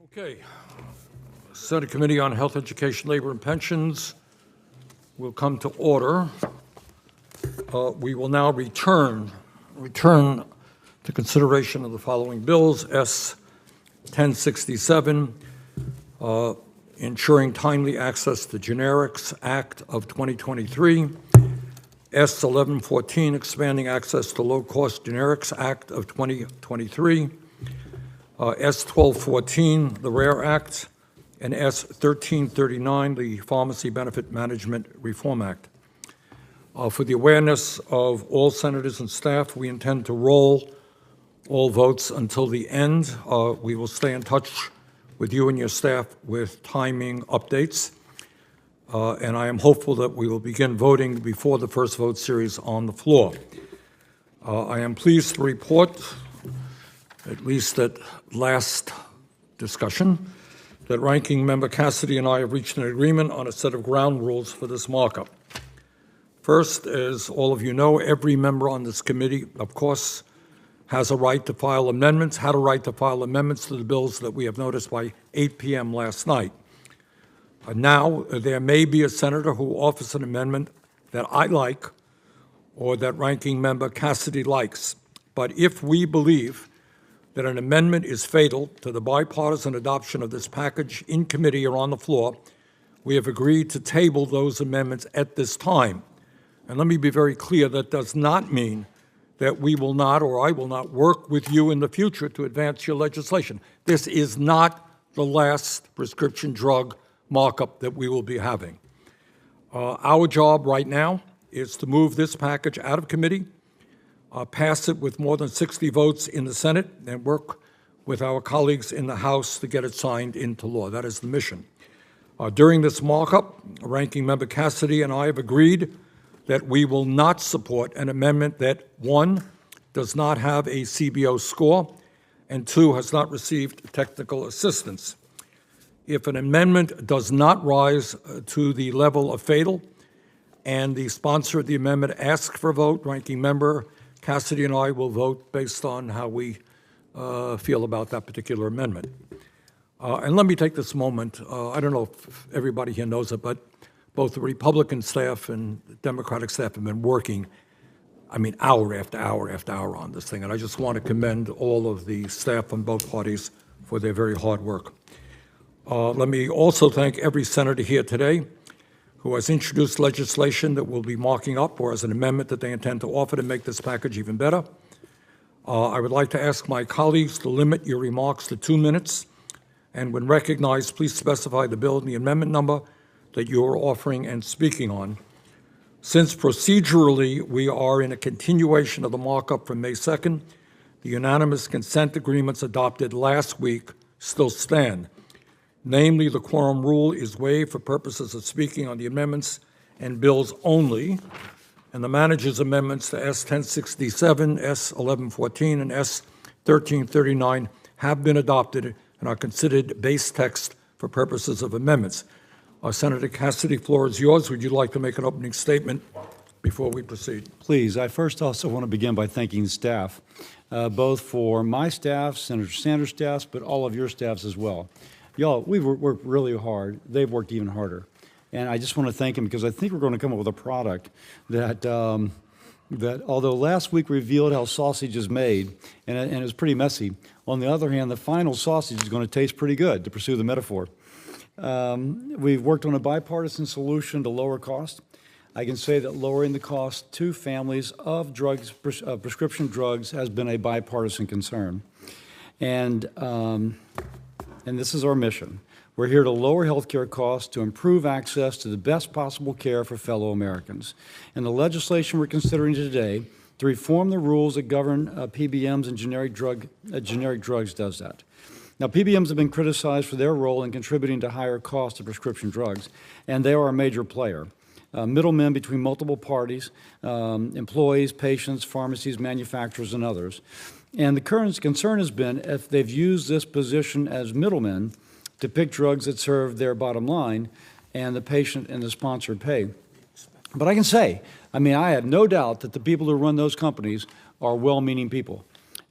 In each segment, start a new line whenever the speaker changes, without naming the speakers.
Okay. Senate Committee on Health, Education, Labor, and Pensions will come to order. We will now return to consideration of the following bills: S. 1067, Ensuring Timely Access to Generics Act of 2023, S. 1114, Expanding Access to Low-Cost Generics Act of 2023, S. 1214, the RARE Act, and S. 1339, the Pharmacy Benefit Management Reform Act. For the awareness of all senators and staff, we intend to roll all votes until the end. We will stay in touch with you and your staff with timing updates, and I am hopeful that we will begin voting before the first vote series on the floor. I am pleased to report, at least at last discussion, that Ranking Member Cassidy and I have reached an agreement on a set of ground rules for this markup. First, as all of you know, every member on this committee, of course, has a right to file amendments, had a right to file amendments to the bills that we have noticed by 8 p.m. last night. Now, there may be a senator who offers an amendment that I like or that Ranking Member Cassidy likes. But if we believe that an amendment is fatal to the bipartisan adoption of this package in committee or on the floor, we have agreed to table those amendments at this time. And let me be very clear, that does not mean that we will not, or I will not, work with you in the future to advance your legislation. This is not the last prescription drug markup that we will be having. Our job right now is to move this package out of committee, pass it with more than 60 votes in the Senate, and work with our colleagues in the House to get it signed into law. That is the mission. During this markup, Ranking Member Cassidy and I have agreed that we will not support an amendment that, one, does not have a CBO score, and two, has not received technical assistance. If an amendment does not rise to the level of fatal, and the sponsor of the amendment asks for a vote, Ranking Member Cassidy and I will vote based on how we feel about that particular amendment. And let me take this moment, I don't know if everybody here knows it, but both the Republican staff and the Democratic staff have been working, hour after hour after hour on this thing. And I just want to commend all of the staff on both parties for their very hard work. Let me also thank every senator here today who has introduced legislation that we'll be marking up or as an amendment that they intend to offer to make this package even better. I would like to ask my colleagues to limit your remarks to 2 minutes. And when recognized, please specify the bill and the amendment number that you are offering and speaking on. Since procedurally we are in a continuation of the markup from May 2nd, the unanimous consent agreements adopted last week still stand. Namely, the quorum rule is waived for purposes of speaking on the amendments and bills only, and the manager's amendments to S. 1067, S. 1114, and S. 1339 have been adopted and are considered base text for purposes of amendments. Senator Cassidy, floor is yours. Would you like to make an opening statement before we proceed?
Please. I first also want to begin by thanking staff, both for my staff, Senator Sanders' staffs, but all of your staffs as well. Y'all, we've worked really hard. They've worked even harder. And I just want to thank them because I think we're going to come up with a product that, that although last week revealed how sausage is made, and it was pretty messy, on the other hand, the final sausage is going to taste pretty good, to pursue the metaphor. We've worked on a bipartisan solution to lower cost. I can say that lowering the cost to families of drugs, prescription drugs, has been a bipartisan concern. And this is our mission. We're here to lower healthcare costs, to improve access to the best possible care for fellow Americans. And the legislation we're considering today to reform the rules that govern PBMs and generic drugs does that. Now, PBMs have been criticized for their role in contributing to higher costs of prescription drugs, and they are a major player. Middlemen between multiple parties, employees, patients, pharmacies, manufacturers, and others. And the current concern has been if they've used this position as middlemen to pick drugs that serve their bottom line and the patient and the sponsor pay. But I can say, I have no doubt that the people who run those companies are well-meaning people.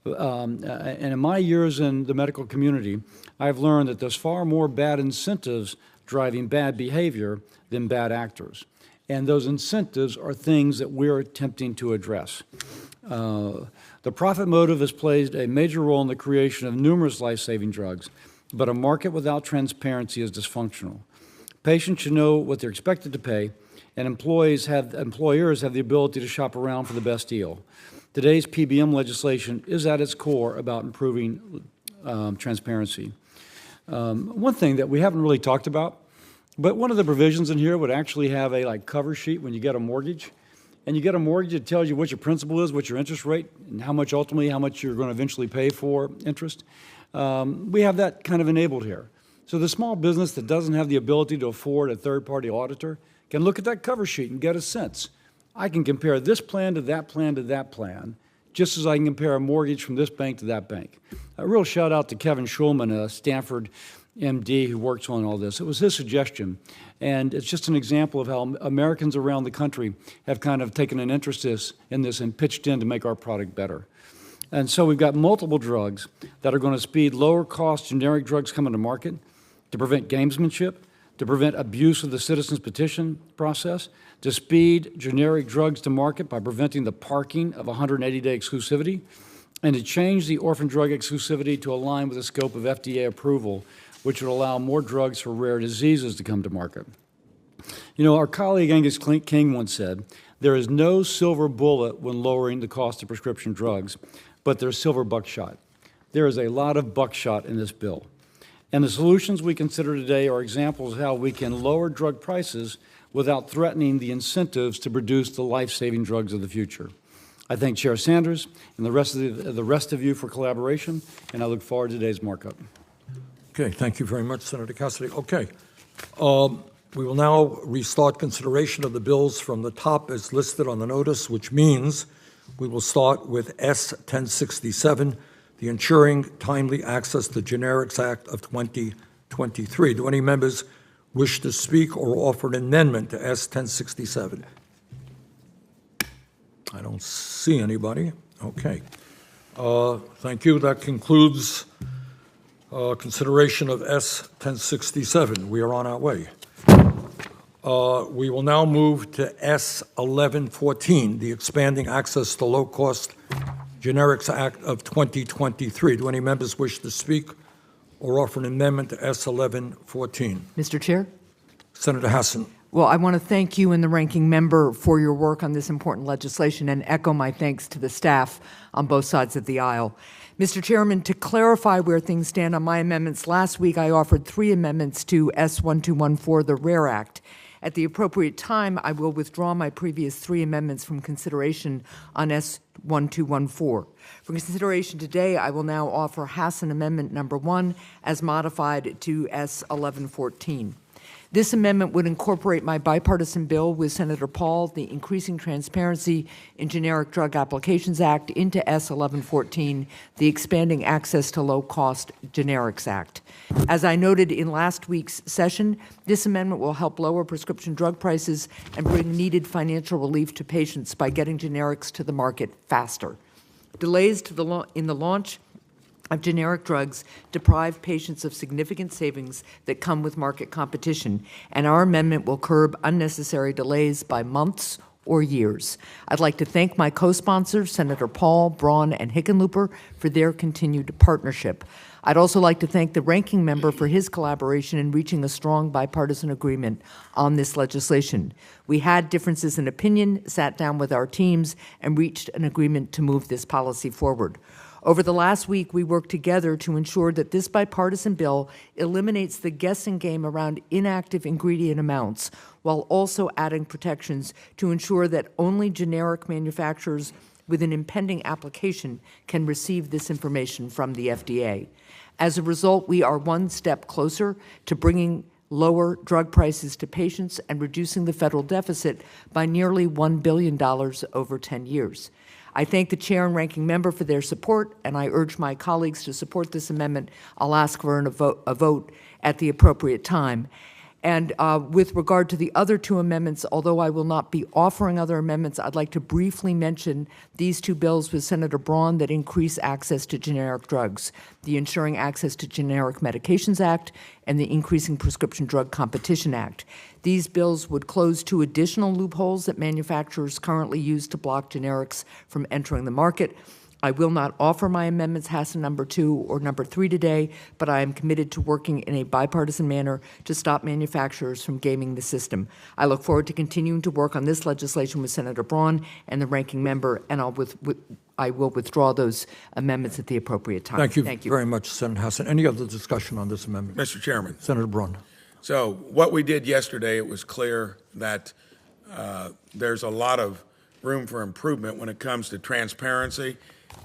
And in my years in the medical community, I've learned that there's far more bad incentives driving bad behavior than bad actors. And those incentives are things that we're attempting to address. The profit motive has played a major role in the creation of numerous life-saving drugs, but a market without transparency is dysfunctional. Patients should know what they're expected to pay, and employers have the ability to shop around for the best deal. Today's PBM legislation is at its core about improving transparency. One thing that we haven't really talked about, but one of the provisions in here would actually have a cover sheet when you get a mortgage. And you get a mortgage, it tells you what your principal is, what your interest rate, and how much you're going to eventually pay for interest. We have that kind of enabled here. So the small business that doesn't have the ability to afford a third-party auditor can look at that cover sheet and get a sense. I can compare this plan to that plan to that plan, just as I can compare a mortgage from this bank to that bank. A real shout out to Kevin Schulman, a Stanford MD who works on all this. It was his suggestion, and it's just an example of how Americans around the country have kind of taken an interest in this and pitched in to make our product better. And so we've got multiple drugs that are going to speed lower-cost generic drugs coming to market to prevent gamesmanship, to prevent abuse of the citizens petition process, to speed generic drugs to market by preventing the parking of 180-day exclusivity, and to change the orphan drug exclusivity to align with the scope of FDA approval, which would allow more drugs for rare diseases to come to market. You know, our colleague Angus King once said, there is no silver bullet when lowering the cost of prescription drugs, but there's silver buckshot. There is a lot of buckshot in this bill. And the solutions we consider today are examples of how we can lower drug prices without threatening the incentives to produce the life-saving drugs of the future. I thank Chair Sanders and the rest of you for collaboration, and I look forward to today's markup.
Okay, thank you very much, Senator Cassidy. Okay, we will now restart consideration of the bills from the top as listed on the notice, which means we will start with S. 1067, the Ensuring Timely Access to Generics Act of 2023. Do any members wish to speak or offer an amendment to S. 1067? I don't see anybody. Okay. Thank you. That concludes consideration of S. 1067. We are on our way. We will now move to S. 1114, the Expanding Access to Low-Cost Generics Act of 2023. Do any members wish to speak or offer an amendment to S. 1114?
Mr. Chair?
Senator Hassan.
Well, I want to thank you and the ranking member for your work on this important legislation and echo my thanks to the staff on both sides of the aisle. Mr. Chairman, to clarify where things stand on my amendments, last week I offered 3 amendments to S. 1214, the RARE Act. At the appropriate time, I will withdraw my previous 3 amendments from consideration on S. 1214. For consideration today, I will now offer Hassan Amendment Number 1 as modified to S. 1114. This amendment would incorporate my bipartisan bill with Senator Paul, the Increasing Transparency in Generic Drug Applications Act, into S. 1114, the Expanding Access to Low-Cost Generics Act. As I noted in last week's session, this amendment will help lower prescription drug prices and bring needed financial relief to patients by getting generics to the market faster. Delays in the launch of generic drugs deprive patients of significant savings that come with market competition, and our amendment will curb unnecessary delays by months or years. I'd like to thank my co-sponsors, Senator Paul, Braun, and Hickenlooper, for their continued partnership. I'd also like to thank the ranking member for his collaboration in reaching a strong bipartisan agreement on this legislation. We had differences in opinion, sat down with our teams, and reached an agreement to move this policy forward. Over the last week, we worked together to ensure that this bipartisan bill eliminates the guessing game around inactive ingredient amounts, while also adding protections to ensure that only generic manufacturers with an impending application can receive this information from the FDA. As a result, we are one step closer to bringing lower drug prices to patients and reducing the federal deficit by nearly $1 billion over 10 years. I thank the chair and ranking member for their support, and I urge my colleagues to support this amendment. I'll ask for a vote at the appropriate time. And with regard to the other two amendments, although I will not be offering other amendments, I'd like to briefly mention these two bills with Senator Braun that increase access to generic drugs, the Ensuring Access to Generic Medications Act and the Increasing Prescription Drug Competition Act. These bills would close two additional loopholes that manufacturers currently use to block generics from entering the market. I will not offer my amendments Hassan number 2 or number 3 today, but I am committed to working in a bipartisan manner to stop manufacturers from gaming the system. I look forward to continuing to work on this legislation with Senator Braun and the ranking member, and I will withdraw those amendments at the appropriate time.
Thank you very much, Senator Hassan. Any other discussion on this amendment?
Mr. Chairman.
Senator Braun.
So what we did yesterday, it was clear that there's a lot of room for improvement when it comes to transparency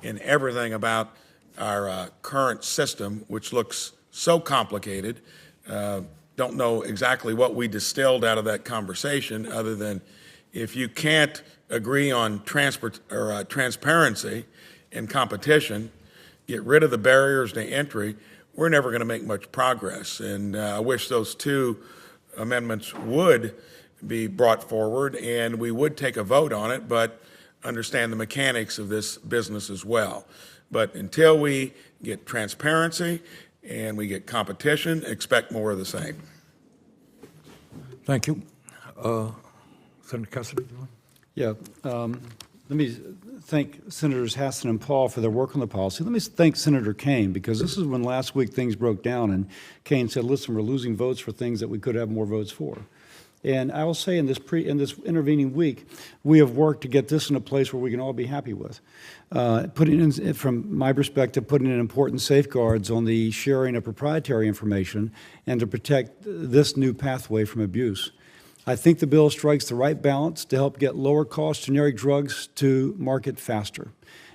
in everything about our current system, which looks so complicated. Don't know exactly what we distilled out of that conversation other than if you can't agree on transparency and competition, get rid of the barriers to entry, we're never going to make much progress. And I wish those two amendments would be brought forward and we would take a vote on it, but understand the mechanics of this business as well. But until we get transparency and we get competition, expect more of the same.
Thank you. Senator Cassidy?
Yeah. Let me thank Senators Hassan and Paul for their work on the policy. Let me thank Senator Kaine, because this is when last week things broke down and Kaine said, listen, we're losing votes for things that we could have more votes for. And I will say in this intervening week, we have worked to get this in a place where we can all be happy with. Putting in, from my perspective, putting in important safeguards on the sharing of proprietary information and to protect this new pathway from abuse. I think the bill strikes the right balance to help get lower-cost generic drugs to market faster.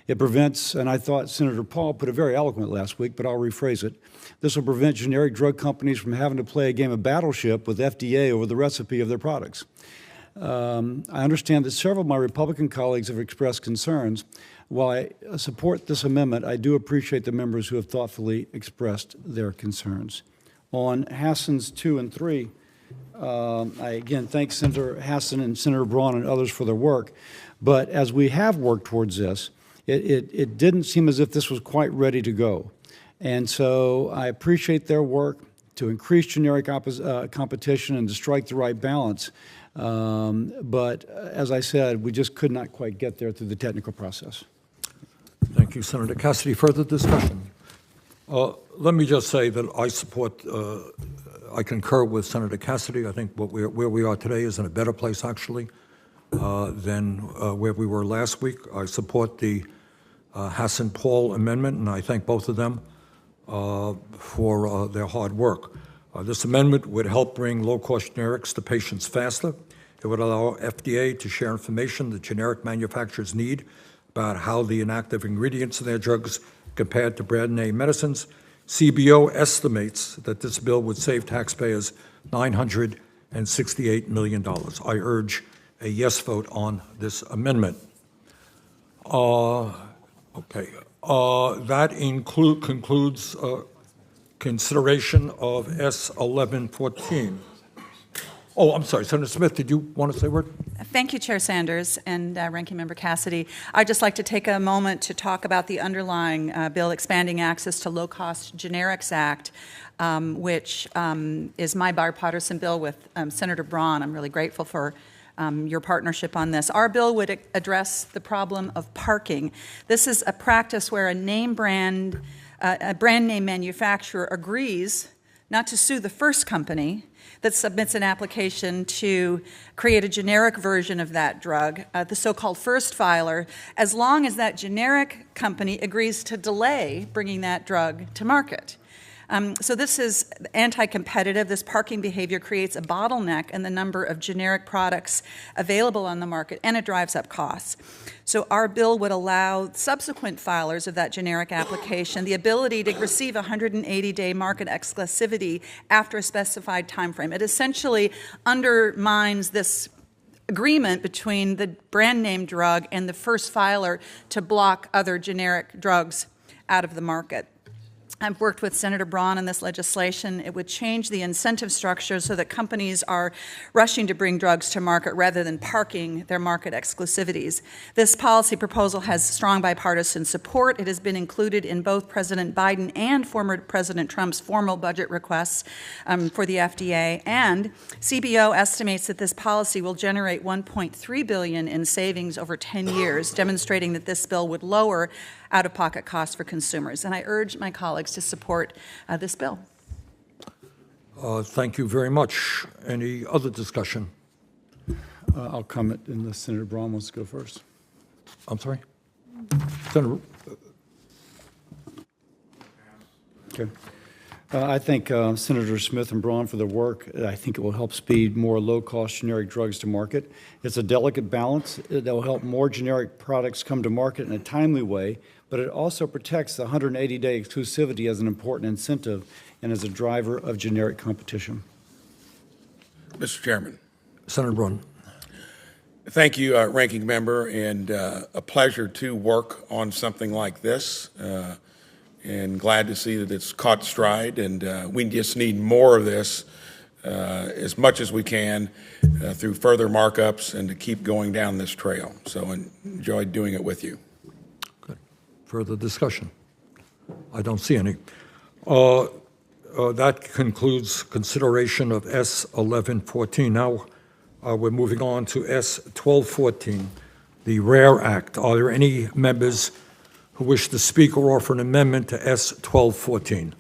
It prevents, and I thought Senator Paul put it very eloquent last week, but I'll rephrase it. This will prevent generic drug companies from having to play a game of battleship with FDA over the recipe of their products. I understand that several of my Republican colleagues have expressed concerns. While I support this amendment, I do appreciate the members who have thoughtfully expressed their concerns. On Hassan's 2 and 3, I again thank Senator Hassan and Senator Braun and others for their work. But as we have worked towards this, it didn't seem as if this was quite ready to go. And so I appreciate their work to increase generic competition and to strike the right balance. But as I said, we just could not quite get there through the technical process.
Thank you, Senator Cassidy. Further discussion? Let me just say that I support, I concur with Senator Cassidy. I think where we are today is in a better place, actually, than where we were last week. I support the Hassan-Paul amendment, and I thank both of them for their hard work. This amendment would help bring low-cost generics to patients faster. It would allow FDA to share information that generic manufacturers need about how the inactive ingredients in their drugs compared to brand name medicines. CBO estimates that this bill would save taxpayers $968 million. I urge a yes vote on this amendment. Okay. That concludes consideration of S 1114. Oh, I'm sorry, Senator Smith, did you want to say a word?
Thank you, Chair Sanders and Ranking Member Cassidy. I'd just like to take a moment to talk about the underlying bill expanding access to low-cost generics act, which is my bipartisan bill with Senator Braun. I'm really grateful for your partnership on this. Our bill would address the problem of parking. This is a practice where a brand name manufacturer agrees not to sue the first company that submits an application to create a generic version of that drug, the so-called first filer, as long as that generic company agrees to delay bringing that drug to market. So this is anti-competitive. This parking behavior creates a bottleneck in the number of generic products available on the market, and it drives up costs. So our bill would allow subsequent filers of that generic application the ability to receive 180-day market exclusivity after a specified time frame. It essentially undermines this agreement between the brand name drug and the first filer to block other generic drugs out of the market. I've worked with Senator Braun on this legislation. It would change the incentive structure so that companies are rushing to bring drugs to market rather than parking their market exclusivities. This policy proposal has strong bipartisan support. It has been included in both President Biden and former President Trump's formal budget requests for the FDA. And CBO estimates that this policy will generate $1.3 billion in savings over 10 years, demonstrating that this bill would lower out-of-pocket costs for consumers. And I urge my colleagues to support this bill.
Thank you very much. Any other discussion?
I'll comment unless Senator Braun wants to go first.
I'm sorry? Senator,
Okay. I thank Senator Smith and Braun for their work. I think it will help speed more low-cost generic drugs to market. It's a delicate balance that will help more generic products come to market in a timely way, but it also protects the 180-day exclusivity as an important incentive and as a driver of generic competition.
Mr. Chairman.
Senator Braun.
Thank you, Ranking Member, and a pleasure to work on something like this. And glad to see that it's caught stride, and we just need more of this as much as we can through further markups and to keep going down this trail. So enjoyed doing it with you.
Good. Further discussion? I don't see any. That concludes consideration of S1114. Now we're moving on to S1214, the RARE Act. Are there any members who wish to speak or offer an amendment to S1214?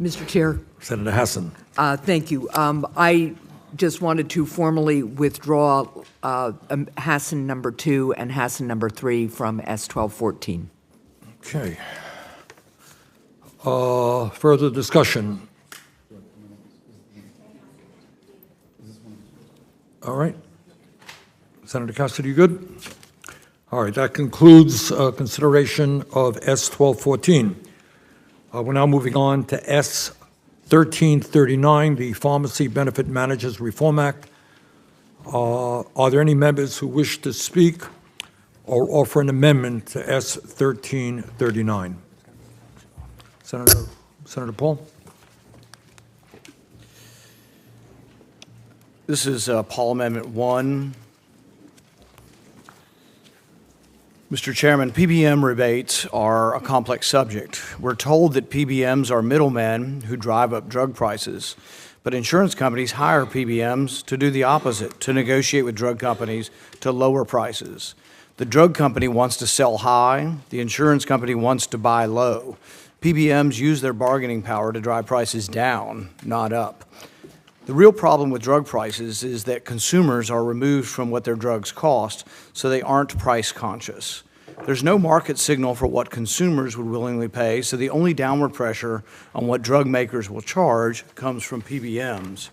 Mr. Chair.
Senator Hassan.
Thank you. I just wanted to formally withdraw Hassan number 2 and Hassan number 3 from S1214.
Okay. Further discussion? All right. Senator Cassidy, you good? All right, that concludes consideration of S1214. We're now moving on to S1339, the Pharmacy Benefit Managers Reform Act. Are there any members who wish to speak or offer an amendment to S1339? Senator Paul?
This is Paul Amendment 1. Mr. Chairman, PBM rebates are a complex subject. We're told that PBMs are middlemen who drive up drug prices, but insurance companies hire PBMs to do the opposite, to negotiate with drug companies to lower prices. The drug company wants to sell high, the insurance company wants to buy low. PBMs use their bargaining power to drive prices down, not up. The real problem with drug prices is that consumers are removed from what their drugs cost, so they aren't price conscious. There's no market signal for what consumers would willingly pay, so the only downward pressure on what drug makers will charge comes from PBMs.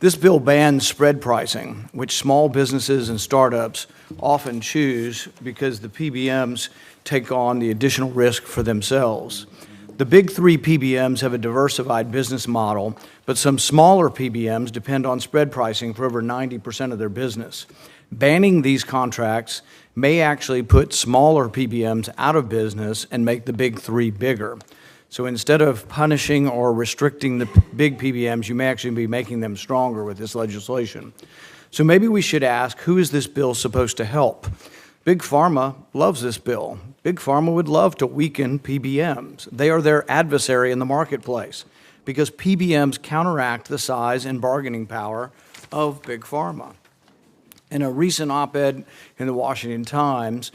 This bill bans spread pricing, which small businesses and startups often choose because the PBMs take on the additional risk for themselves. The big three PBMs have a diversified business model, but some smaller PBMs depend on spread pricing for over 90% of their business. Banning these contracts may actually put smaller PBMs out of business and make the big three bigger. So instead of punishing or restricting the big PBMs, you may actually be making them stronger with this legislation. So maybe we should ask, who is this bill supposed to help? Big Pharma loves this bill. Big Pharma would love to weaken PBMs. They are their adversary in the marketplace because PBMs counteract the size and bargaining power of Big Pharma. In a recent op-ed in the Washington Times,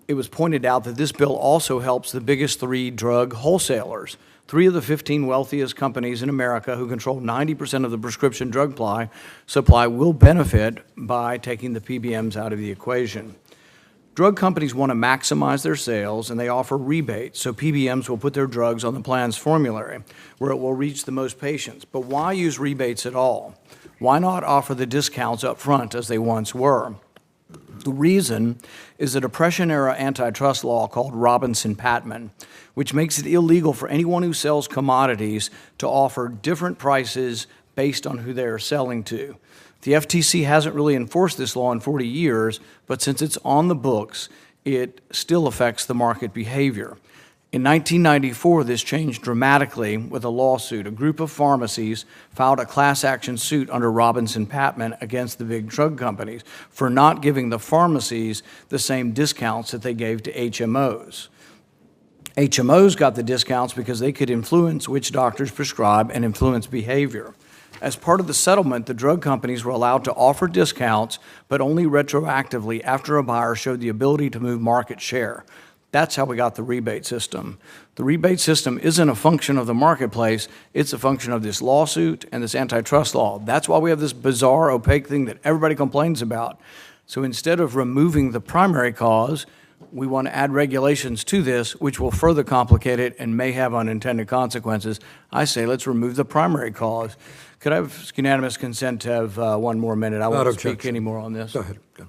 it was pointed out that this bill also helps the biggest three drug wholesalers. 3 of the 15 wealthiest companies in America who control 90% of the prescription drug supply will benefit by taking the PBMs out of the equation. Drug companies want to maximize their sales, and they offer rebates, so PBMs will put their drugs on the plan's formulary, where it will reach the most patients. But why use rebates at all? Why not offer the discounts up front as they once were? The reason is a Depression-era antitrust law called Robinson-Patman, which makes it illegal for anyone who sells commodities to offer different prices based on who they are selling to. The FTC hasn't really enforced this law in 40 years, but since it's on the books, it still affects the market behavior. In 1994, this changed dramatically with a lawsuit. A group of pharmacies filed a class action suit under Robinson-Patman against the big drug companies for not giving the pharmacies the same discounts that they gave to HMOs. HMOs got the discounts because they could influence which doctors prescribe and influence behavior. As part of the settlement, the drug companies were allowed to offer discounts, but only retroactively after a buyer showed the ability to move market share. That's how we got the rebate system. The rebate system isn't a function of the marketplace, it's a function of this lawsuit and this antitrust law. That's why we have this bizarre, opaque thing that everybody complains about. So instead of removing the primary cause, we want to add regulations to this, which will further complicate it and may have unintended consequences. I say let's remove the primary cause. Could I have unanimous consent to have one more minute? I won't speak anymore on this.
Go ahead. Go.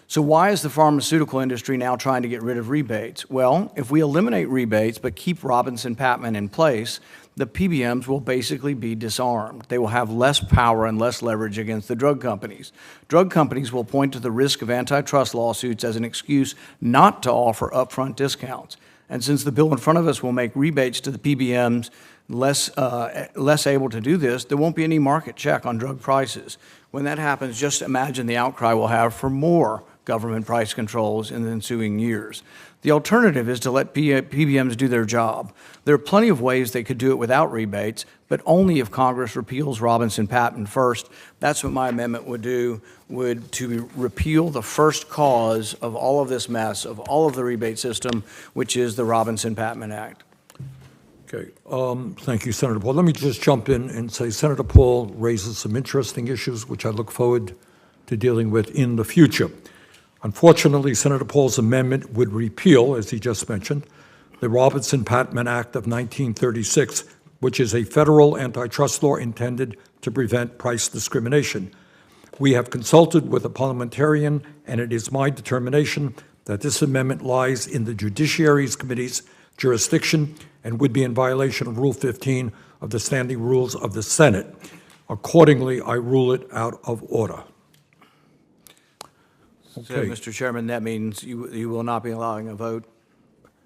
So why is the pharmaceutical industry now trying to get rid of rebates? Well, if we eliminate rebates but keep Robinson-Patman in place, the PBMs will basically be disarmed. They will have less power and less leverage against the drug companies. Drug companies will point to the risk of antitrust lawsuits as an excuse not to offer upfront discounts. And since the bill in front of us will make rebates to the PBMs less able to do this, there won't be any market check on drug prices. When that happens, just imagine the outcry we'll have for more government price controls in the ensuing years. The alternative is to let PBMs do their job. There are plenty of ways they could do it without rebates, but only if Congress repeals Robinson-Patman first. That's what my amendment would do, to repeal the first cause of all of this mess, of all of the rebate system, which is the Robinson-Patman Act.
Okay, thank you, Senator Paul. Let me just jump in and say Senator Paul raises some interesting issues, which I look forward to dealing with in the future. Unfortunately, Senator Paul's amendment would repeal, as he just mentioned, the Robinson-Patman Act of 1936, which is a federal antitrust law intended to prevent price discrimination. We have consulted with a parliamentarian, and it is my determination that this amendment lies in the Judiciary Committee's jurisdiction and would be in violation of Rule 15 of the standing rules of the Senate. Accordingly, I rule it out of order.
So, Mr. Chairman, that means you will not be allowing a vote?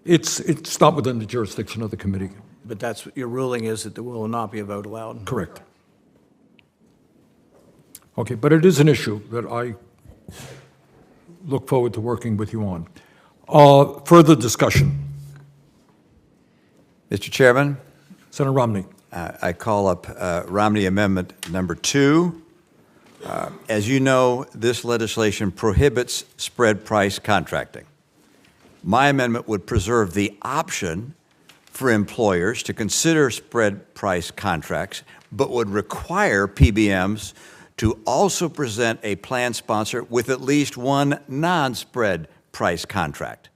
It's not within the jurisdiction of the committee.
But that's your ruling is that there will not be a vote allowed?
Correct. Okay, but it is an issue that I look forward to working with you on. Further discussion.
Mr. Chairman,
Senator Romney.
I call up Romney Amendment number 2. As you know, this legislation prohibits spread price contracting. My amendment would preserve the option for employers to consider spread price contracts, but would require PBMs to also present a plan sponsor with at least one non-spread price contract.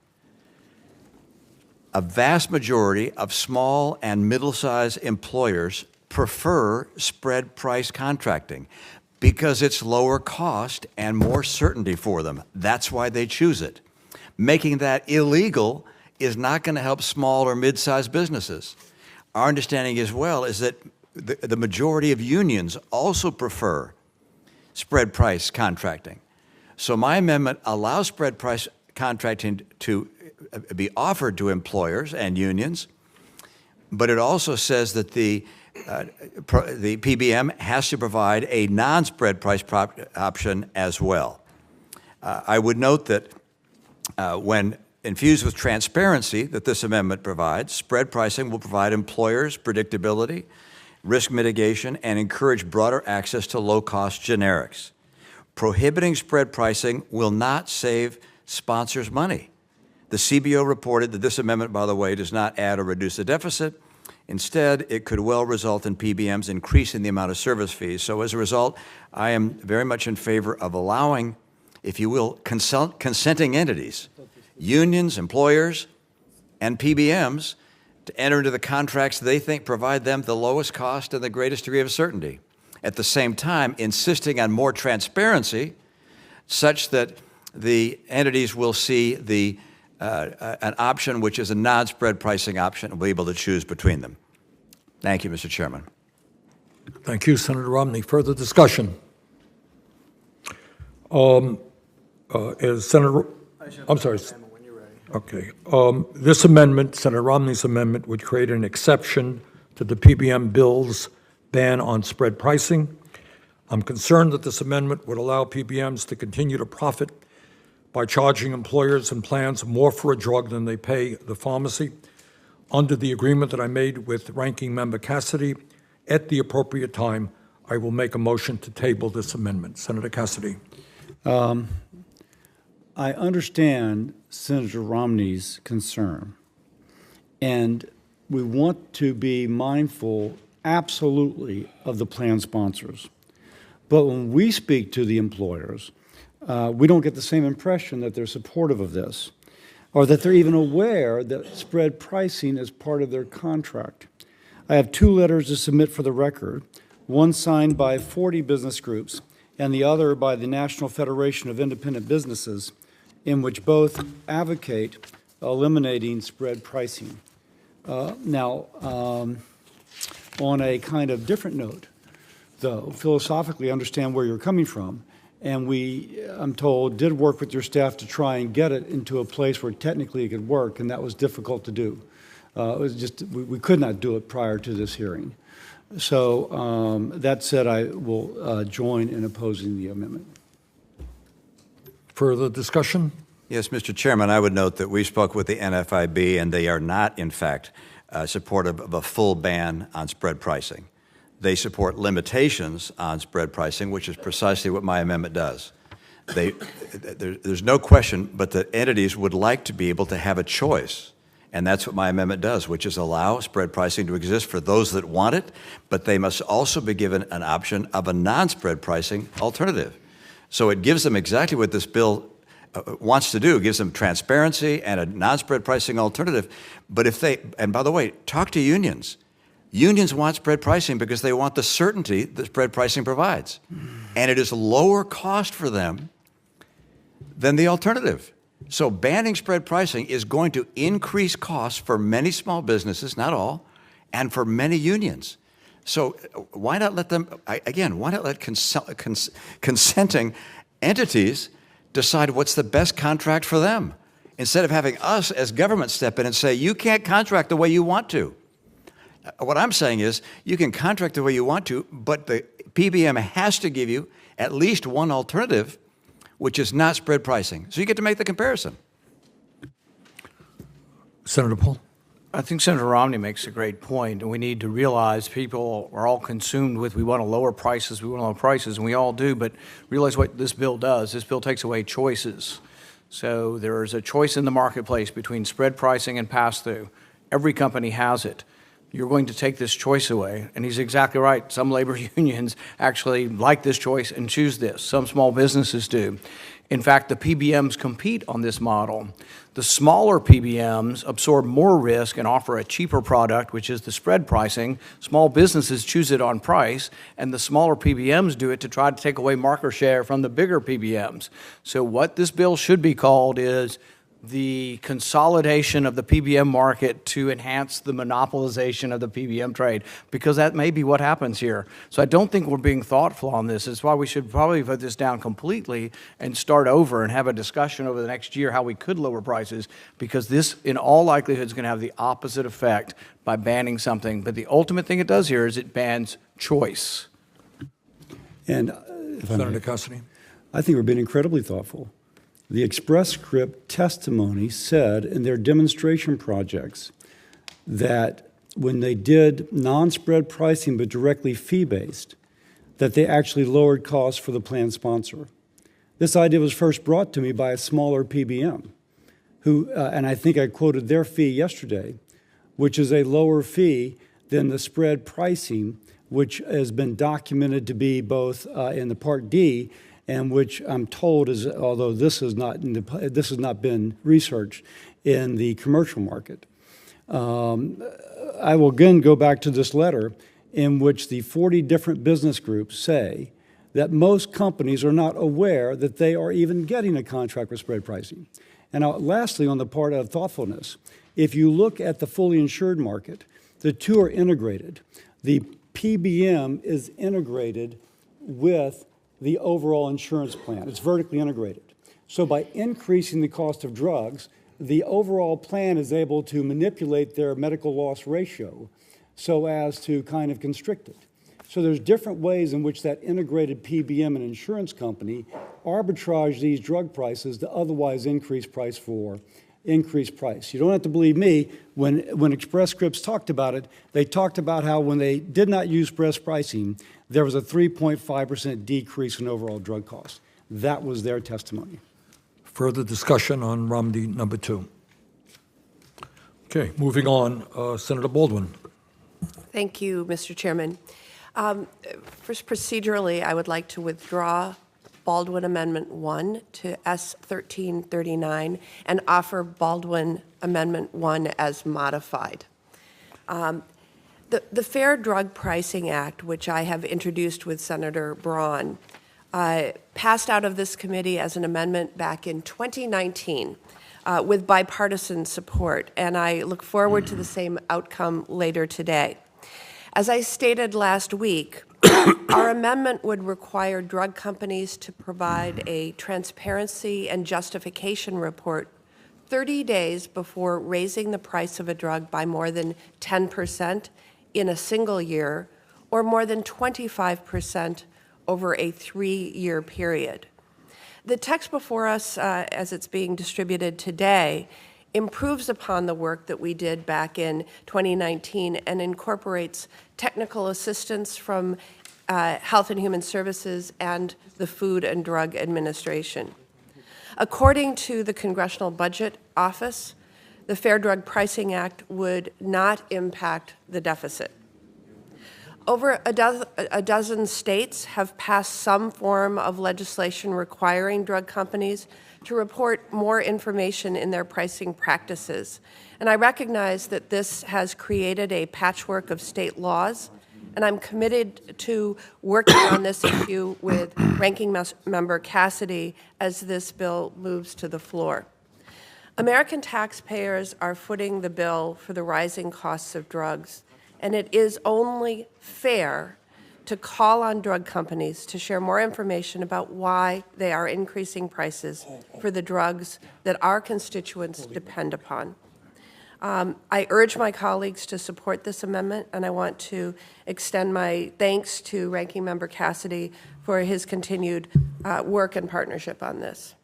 A vast majority of small and middle-sized employers prefer spread price contracting because it's lower cost and more certainty for them. That's why they choose it. Making that illegal is not going to help small or mid-sized businesses. Our understanding as well is that the majority of unions also prefer spread price contracting. So my amendment allows spread price contracting to be offered to employers and unions, but it also says that the PBM has to provide a non-spread price option as well. I would note that when infused with transparency that this amendment provides, spread pricing will provide employers predictability, risk mitigation, and encourage broader access to low-cost generics. Prohibiting spread pricing will not save sponsors money. The CBO reported that this amendment, by the way, does not add or reduce the deficit. Instead, it could well result in PBMs increasing the amount of service fees. So as a result, I am very much in favor of allowing, if you will, consenting entities, unions, employers, and PBMs to enter into the contracts they think provide them the lowest cost and the greatest degree of certainty. At the same time, insisting on more transparency such that the entities will see an option which is a non-spread pricing option and will be able to choose between them. Thank you, Mr. Chairman.
Thank you, Senator Romney. Further discussion? Is Senator, I'm sorry.
When you're ready.
Okay. This amendment, Senator Romney's amendment, would create an exception to the PBM bill's ban on spread pricing. I'm concerned that this amendment would allow PBMs to continue to profit by charging employers and plans more for a drug than they pay the pharmacy. Under the agreement that I made with Ranking Member Cassidy, at the appropriate time, I will make a motion to table this amendment. Senator Cassidy.
I understand Senator Romney's concern, and we want to be mindful, absolutely, of the plan sponsors. But when we speak to the employers, we don't get the same impression that they're supportive of this, or that they're even aware that spread pricing is part of their contract. I have 2 letters to submit for the record, one signed by 40 business groups and the other by the National Federation of Independent Businesses, in which both advocate eliminating spread pricing. Now, on a kind of different note, though, philosophically understand where you're coming from, and we, I'm told, did work with your staff to try and get it into a place where technically it could work, and that was difficult to do. It was just, we could not do it prior to this hearing. So that said, I will join in opposing the amendment.
Further discussion?
Yes, Mr. Chairman, I would note that we spoke with the NFIB, and they are not, in fact, supportive of a full ban on spread pricing. They support limitations on spread pricing, which is precisely what my amendment does. There's no question, but the entities would like to be able to have a choice. And that's what my amendment does, which is allow spread pricing to exist for those that want it, but they must also be given an option of a non-spread pricing alternative. So it gives them exactly what this bill wants to do. It gives them transparency and a non-spread pricing alternative. But if they, and by the way, talk to unions. Unions want spread pricing because they want the certainty that spread pricing provides. And it is lower cost for them than the alternative. So banning spread pricing is going to increase costs for many small businesses, not all, and for many unions. So why not let them, again, why not let consenting entities decide what's the best contract for them, instead of having us as government step in and say, you can't contract the way you want to. What I'm saying is, you can contract the way you want to, but the PBM has to give you at least one alternative, which is not spread pricing. So you get to make the comparison.
Senator Paul.
I think Senator Romney makes a great point, and we need to realize people are all consumed with, we want to lower prices, and we all do, but realize what this bill does. This bill takes away choices. So there is a choice in the marketplace between spread pricing and pass-through. Every company has it. You're going to take this choice away, and he's exactly right. Some labor unions actually like this choice and choose this. Some small businesses do. In fact, the PBMs compete on this model. The smaller PBMs absorb more risk and offer a cheaper product, which is the spread pricing. Small businesses choose it on price, and the smaller PBMs do it to try to take away market share from the bigger PBMs. So what this bill should be called is the consolidation of the PBM market to enhance the monopolization of the PBM trade, because that may be what happens here. So I don't think we're being thoughtful on this. It's why we should probably vote this down completely and start over and have a discussion over the next year how we could lower prices, because this, in all likelihood, is going to have the opposite effect by banning something. But the ultimate thing it does here is it bans choice.
And if I may,
Senator Cassidy.
I think we're being incredibly thoughtful. The Express Script testimony said in their demonstration projects that when they did non-spread pricing but directly fee-based, that they actually lowered costs for the plan sponsor. This idea was first brought to me by a smaller PBM, who, and I think I quoted their fee yesterday, which is a lower fee than the spread pricing, which has been documented to be both in the Part D, and which I'm told is, although this has not been researched, in the commercial market. I will again go back to this letter in which the 40 different business groups say that most companies are not aware that they are even getting a contract with spread pricing. And lastly, on the part of thoughtfulness, if you look at the fully insured market, the two are integrated. The PBM is integrated with the overall insurance plan. It's vertically integrated. So by increasing the cost of drugs, the overall plan is able to manipulate their medical loss ratio so as to kind of constrict it. So there's different ways in which that integrated PBM and insurance company arbitrage these drug prices to otherwise increase price for increased price. You don't have to believe me. When Express Scripts talked about it, they talked about how when they did not use express pricing, there was a 3.5% decrease in overall drug costs. That was their testimony.
Further discussion on Romney number 2? Okay, moving on. Senator Baldwin.
Thank you, Mr. Chairman. First, procedurally, I would like to withdraw Baldwin Amendment 1 to S 1339 and offer Baldwin Amendment 1 as modified. The Fair Drug Pricing Act, which I have introduced with Senator Braun, passed out of this committee as an amendment back in 2019 with bipartisan support, and I look forward to the same outcome later today. As I stated last week, our amendment would require drug companies to provide a transparency and justification report 30 days before raising the price of a drug by more than 10% in a single year or more than 25% over a 3-year period. The text before us, as it's being distributed today, improves upon the work that we did back in 2019 and incorporates technical assistance from Health and Human Services and the Food and Drug Administration. According to the Congressional Budget Office, the Fair Drug Pricing Act would not impact the deficit. Over a dozen states have passed some form of legislation requiring drug companies to report more information in their pricing practices. And I recognize that this has created a patchwork of state laws, and I'm committed to working on this issue with Ranking Member Cassidy as this bill moves to the floor. American taxpayers are footing the bill for the rising costs of drugs, and it is only fair to call on drug companies to share more information about why they are increasing prices for the drugs that our constituents depend upon. I urge my colleagues to support this amendment, and I want to extend my thanks to Ranking Member Cassidy for his continued work and partnership on this.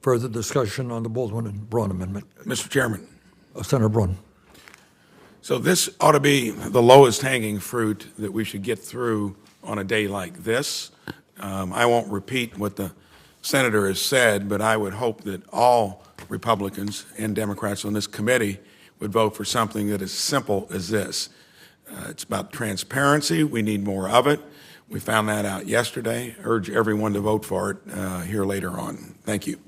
Further discussion on the Baldwin and Braun amendment?
Mr. Chairman,
Senator Braun.
so this ought to be the lowest hanging fruit that we should get through on a day like this. I won't repeat what the senator has said, but I would hope that all Republicans and Democrats on this committee would vote for something that is simple as this. It's about transparency. We need more of it. We found that out yesterday. Urge everyone to vote for it here later on. Thank you.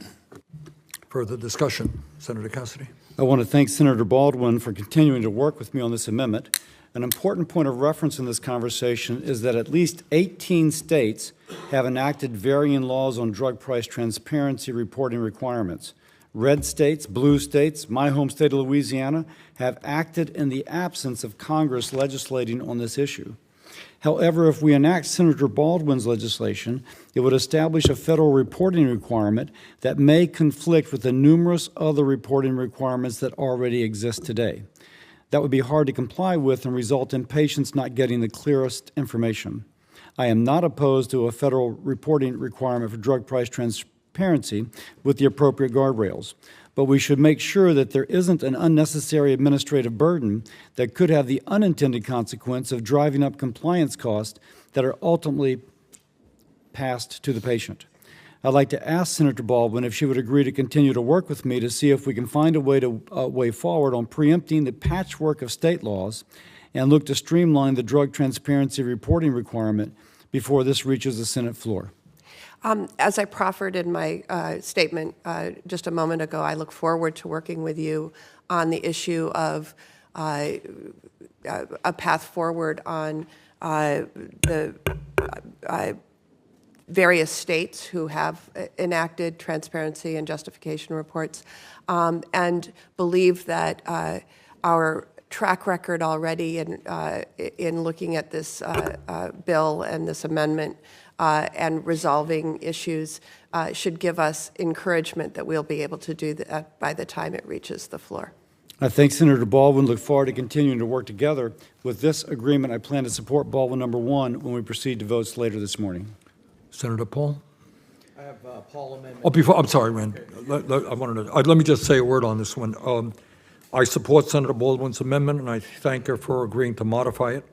Further discussion? Senator Cassidy.
I want to thank Senator Baldwin for continuing to work with me on this amendment. An important point of reference in this conversation is that at least 18 states have enacted varying laws on drug price transparency reporting requirements. Red states, blue states, my home state of Louisiana, have acted in the absence of Congress legislating on this issue. However, if we enact Senator Baldwin's legislation, it would establish a federal reporting requirement that may conflict with the numerous other reporting requirements that already exist today. That would be hard to comply with and result in patients not getting the clearest information. I am not opposed to a federal reporting requirement for drug price transparency with the appropriate guardrails, but we should make sure that there isn't an unnecessary administrative burden that could have the unintended consequence of driving up compliance costs that are ultimately passed to the patient. I'd like to ask Senator Baldwin if she would agree to continue to work with me to see if we can find a way forward on preempting the patchwork of state laws and look to streamline the drug transparency reporting requirement before this reaches the Senate floor.
As I proffered in my statement just a moment ago, I look forward to working with you on the issue of a path forward on the various states who have enacted transparency and justification reports, and believe that our track record already in looking at this bill and this amendment and resolving issues should give us encouragement that we'll be able to do that by the time it reaches the floor.
I thank Senator Baldwin. Look forward to continuing to work together. With this agreement, I plan to support Baldwin number 1 when we proceed to votes later this morning.
Senator Paul?
I have Paul amendment.
Oh, I'm sorry, Rand. Let me just say a word on this one. I support Senator Baldwin's amendment, and I thank her for agreeing to modify it.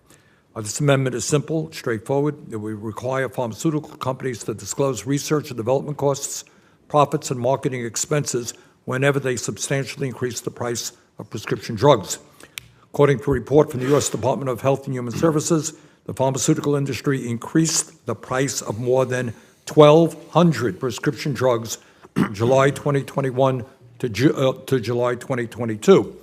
This amendment is simple, straightforward. It will require pharmaceutical companies to disclose research and development costs, profits, and marketing expenses whenever they substantially increase the price of prescription drugs. According to a report from the U.S. Department of Health and Human Services, the pharmaceutical industry increased the price of more than 1,200 prescription drugs July 2021 to July 2022.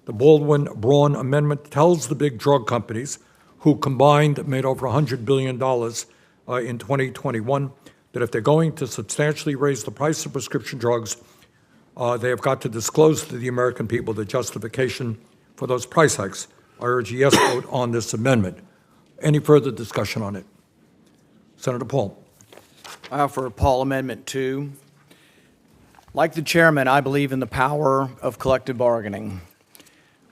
The Baldwin-Braun amendment tells the big drug companies, who combined made over $100 billion in 2021, that if they're going to substantially raise the price of prescription drugs, they have got to disclose to the American people the justification for those price hikes. I urge a yes vote on this amendment. Any further discussion on it? Senator Paul.
I offer Paul Amendment 2. Like the chairman, I believe in the power of collective bargaining.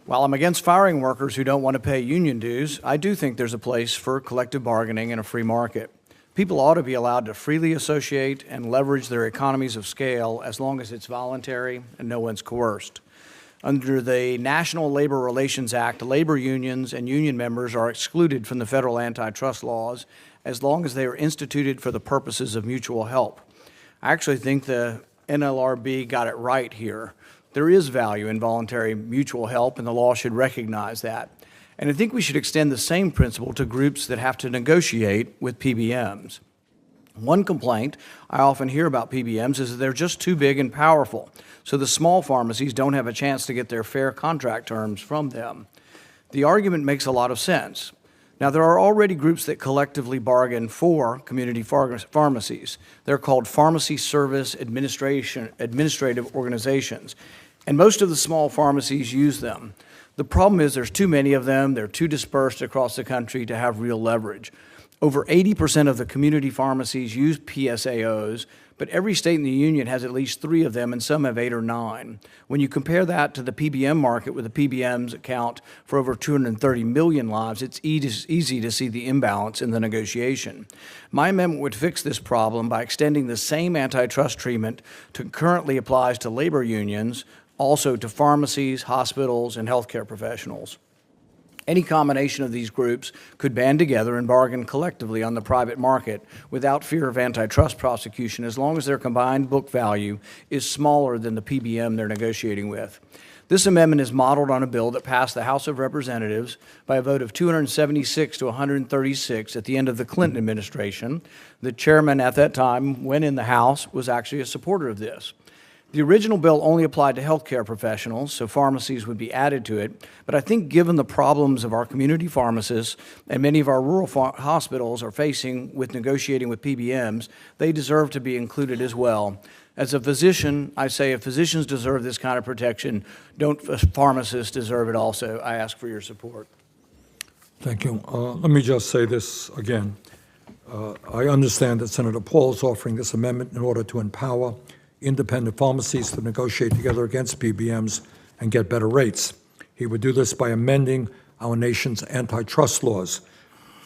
While I'm against firing workers who don't want to pay union dues, I do think there's a place for collective bargaining in a free market. People ought to be allowed to freely associate and leverage their economies of scale as long as it's voluntary and no one's coerced. Under the National Labor Relations Act, labor unions and union members are excluded from the federal antitrust laws as long as they are instituted for the purposes of mutual help. I actually think the NLRB got it right here. There is value in voluntary mutual help, and the law should recognize that. And I think we should extend the same principle to groups that have to negotiate with PBMs. One complaint I often hear about PBMs is that they're just too big and powerful, so the small pharmacies don't have a chance to get their fair contract terms from them. The argument makes a lot of sense. Now, there are already groups that collectively bargain for community pharmacies. They're called Pharmacy Service Administrative Organizations, and most of the small pharmacies use them. The problem is there's too many of them, they're too dispersed across the country to have real leverage. Over 80% of the community pharmacies use PSAOs, but every state in the union has at least 3 of them, and some have 8 or 9. When you compare that to the PBM market, where the PBMs account for over 230 million lives, it's easy to see the imbalance in the negotiation. My amendment would fix this problem by extending the same antitrust treatment that currently applies to labor unions, also to pharmacies, hospitals, and healthcare professionals. Any combination of these groups could band together and bargain collectively on the private market without fear of antitrust prosecution, as long as their combined book value is smaller than the PBM they're negotiating with. This amendment is modeled on a bill that passed the House of Representatives by a vote of 276 to 136 at the end of the Clinton administration. The chairman at that time, when in the House, was actually a supporter of this. The original bill only applied to healthcare professionals, so pharmacies would be added to it. But I think given the problems of our community pharmacists and many of our rural hospitals are facing with negotiating with PBMs, they deserve to be included as well. As a physician, I say if physicians deserve this kind of protection, don't pharmacists deserve it also? I ask for your support.
Thank you. Let me just say this again. I understand that Senator Paul is offering this amendment in order to empower independent pharmacies to negotiate together against PBMs and get better rates. He would do this by amending our nation's antitrust laws.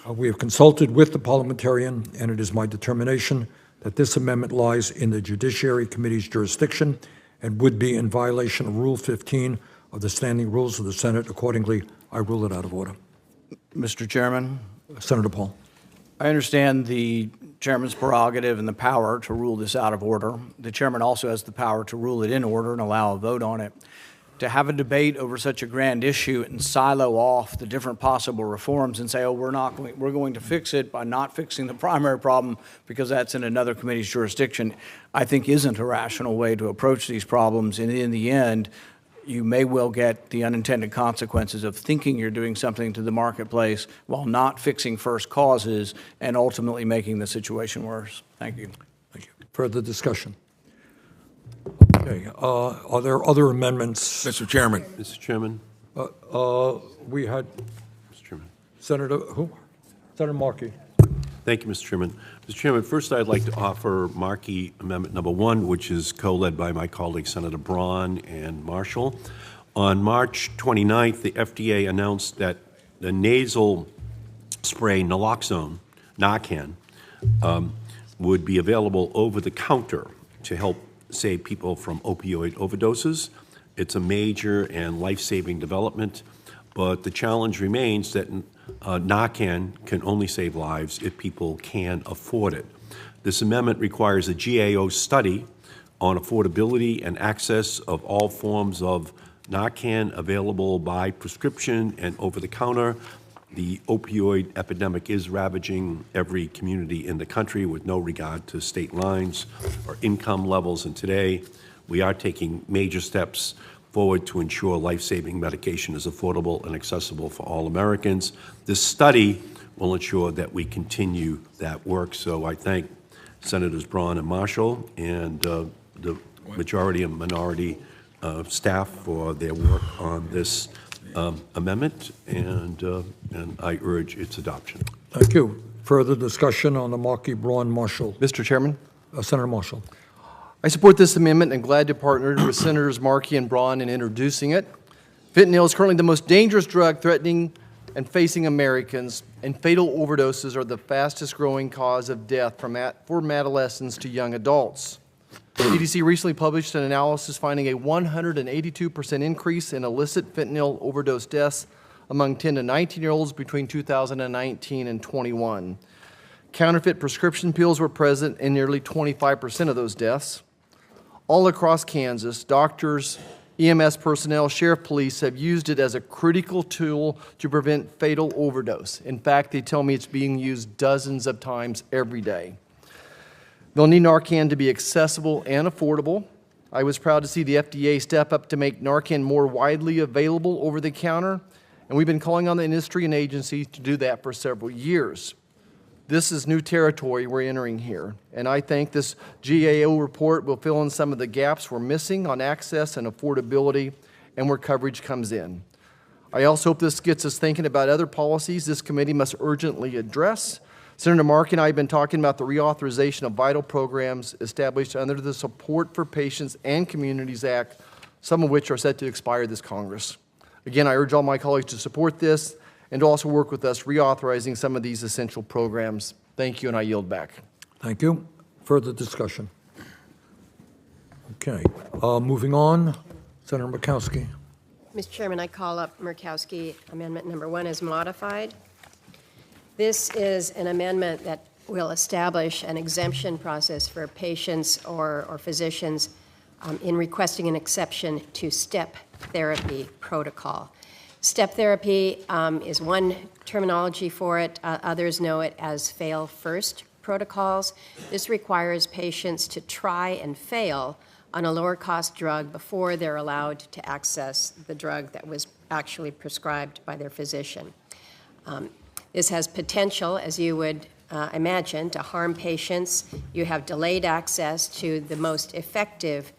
We have consulted with the parliamentarian, and it is my determination that this amendment lies in the Judiciary Committee's jurisdiction and would be in violation of Rule 15 of the standing rules of the Senate. Accordingly, I rule it out of order.
Mr. Chairman,
Senator Paul.
I understand the chairman's prerogative and the power to rule this out of order. The chairman also has the power to rule it in order and allow a vote on it. To have a debate over such a grand issue and silo off the different possible reforms and say, oh, we're going to fix it by not fixing the primary problem because that's in another committee's jurisdiction, I think isn't a rational way to approach these problems. And in the end, you may well get the unintended consequences of thinking you're doing something to the marketplace while not fixing first causes and ultimately making the situation worse. Thank you.
Thank you. Further discussion? Okay, are there other amendments?
Mr. Chairman.
Mr. Chairman,
We had
Mr. Chairman.
Senator, who? Senator Markey.
Thank you, Mr. Chairman. Mr. Chairman, first I'd like to offer Markey Amendment Number 1, which is co-led by my colleagues Senator Braun and Marshall. On March 29th, the FDA announced that the nasal spray naloxone, Narcan, would be available over the counter to help save people from opioid overdoses. It's a major and life-saving development, but the challenge remains that Narcan can only save lives if people can afford it. This amendment requires a GAO study on affordability and access of all forms of Narcan available by prescription and over-the-counter. The opioid epidemic is ravaging every community in the country with no regard to state lines or income levels, and today we are taking major steps forward to ensure life-saving medication is affordable and accessible for all Americans. This study will ensure that we continue that work, so I thank Senators Braun and Marshall and the majority and minority staff for their work on this amendment, and I urge its adoption.
Thank you. Further discussion on the Markey, Braun, Marshall?
Mr. Chairman,
Senator Marshall.
I support this amendment and glad to partner with Senators Markey and Braun in introducing it. Fentanyl is currently the most dangerous drug threatening and facing Americans, and fatal overdoses are the fastest growing cause of death from adolescents to young adults. The CDC recently published an analysis finding a 182% increase in illicit fentanyl overdose deaths among 10 to 19-year-olds between 2019 and 21. Counterfeit prescription pills were present in nearly 25% of those deaths. All across Kansas, doctors, EMS personnel, sheriff, police have used it as a critical tool to prevent fatal overdose. In fact, they tell me it's being used dozens of times every day. They'll need Narcan to be accessible and affordable. I was proud to see the FDA step up to make Narcan more widely available over the counter, and we've been calling on the industry and agencies to do that for several years. This is new territory we're entering here, and I think this GAO report will fill in some of the gaps we're missing on access and affordability and where coverage comes in. I also hope this gets us thinking about other policies this committee must urgently address. Senator Markey and I have been talking about the reauthorization of vital programs established under the Support for Patients and Communities Act, some of which are set to expire this Congress. Again, I urge all my colleagues to support this and to also work with us reauthorizing some of these essential programs. Thank you, and I yield back.
Thank you. Further discussion? Okay. Moving on, Senator Murkowski.
Mr. Chairman, I call up Murkowski Amendment Number 1 as modified. This is an amendment that will establish an exemption process for patients or physicians in requesting an exception to step therapy protocol. Step therapy is one terminology for it. Others know it as fail-first protocols. This requires patients to try and fail on a lower-cost drug before they're allowed to access the drug that was actually prescribed by their physician. This has potential, as you would imagine, to harm patients. You have delayed access to the most effective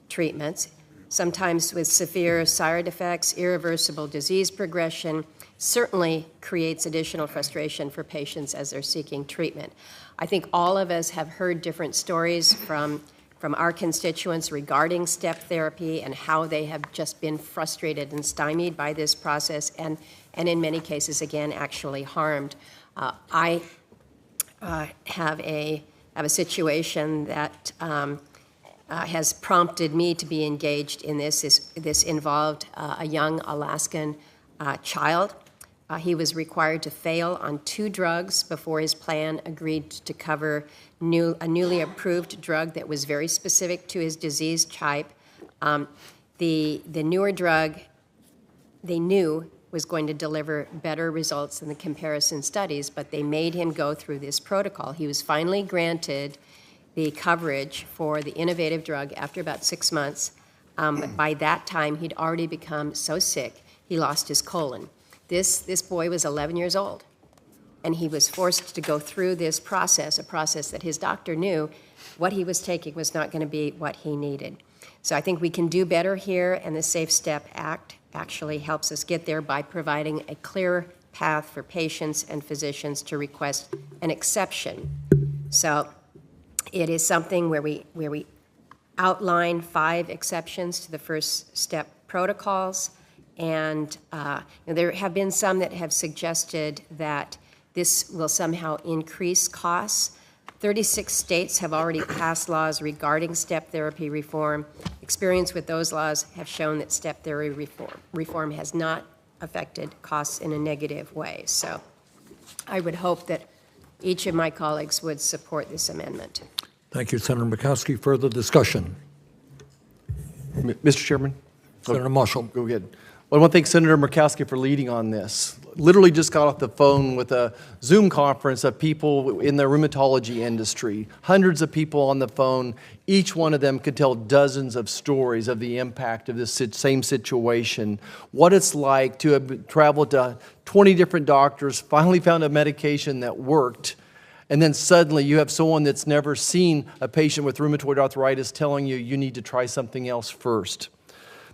treatments, sometimes with severe side effects, irreversible disease progression, certainly creates additional frustration for patients as they're seeking treatment. I think all of us have heard different stories from our constituents regarding step therapy and how they have just been frustrated and stymied by this process and in many cases, again, actually harmed. I have a situation that has prompted me to be engaged in this. This involved a young Alaskan child. He was required to fail on 2 drugs before his plan agreed to cover a newly approved drug that was very specific to his disease type. The newer drug they knew was going to deliver better results than the comparison studies, but they made him go through this protocol. He was finally granted the coverage for the innovative drug after about 6 months. But by that time, he'd already become so sick, he lost his colon. This boy was 11 years old, and he was forced to go through this process, a process that his doctor knew what he was taking was not going to be what he needed. So I think we can do better here, and the Safe Step Act actually helps us get there by providing a clear path for patients and physicians to request an exception. So it is something where we outline 5 exceptions to the first step protocols, and there have been some that have suggested that this will somehow increase costs. 36 states have already passed laws regarding step therapy reform. Experience with those laws have shown that step therapy reform has not affected costs in a negative way. So I would hope that each of my colleagues would support this amendment.
Thank you, Senator Murkowski. Further discussion?
Mr. Chairman?
Senator Marshall.
Go ahead. Well, I want to thank Senator Murkowski for leading on this. Literally just got off the phone with a Zoom conference of people in the rheumatology industry. Hundreds of people on the phone. Each one of them could tell dozens of stories of the impact of this same situation. What it's like to have traveled to 20 different doctors, finally found a medication that worked, and then suddenly you have someone that's never seen a patient with rheumatoid arthritis telling you you need to try something else first.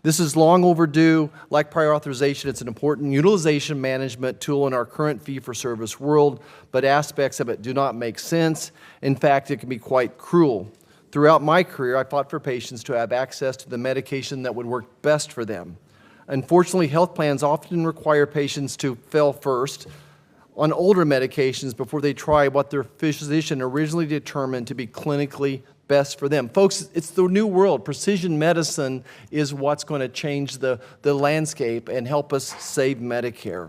This is long overdue. Like prior authorization, it's an important utilization management tool in our current fee-for-service world, but aspects of it do not make sense. In fact, it can be quite cruel. Throughout my career, I fought for patients to have access to the medication that would work best for them. Unfortunately, health plans often require patients to fail first on older medications before they try what their physician originally determined to be clinically best for them. Folks, it's the new world. Precision medicine is what's going to change the landscape and help us save Medicare.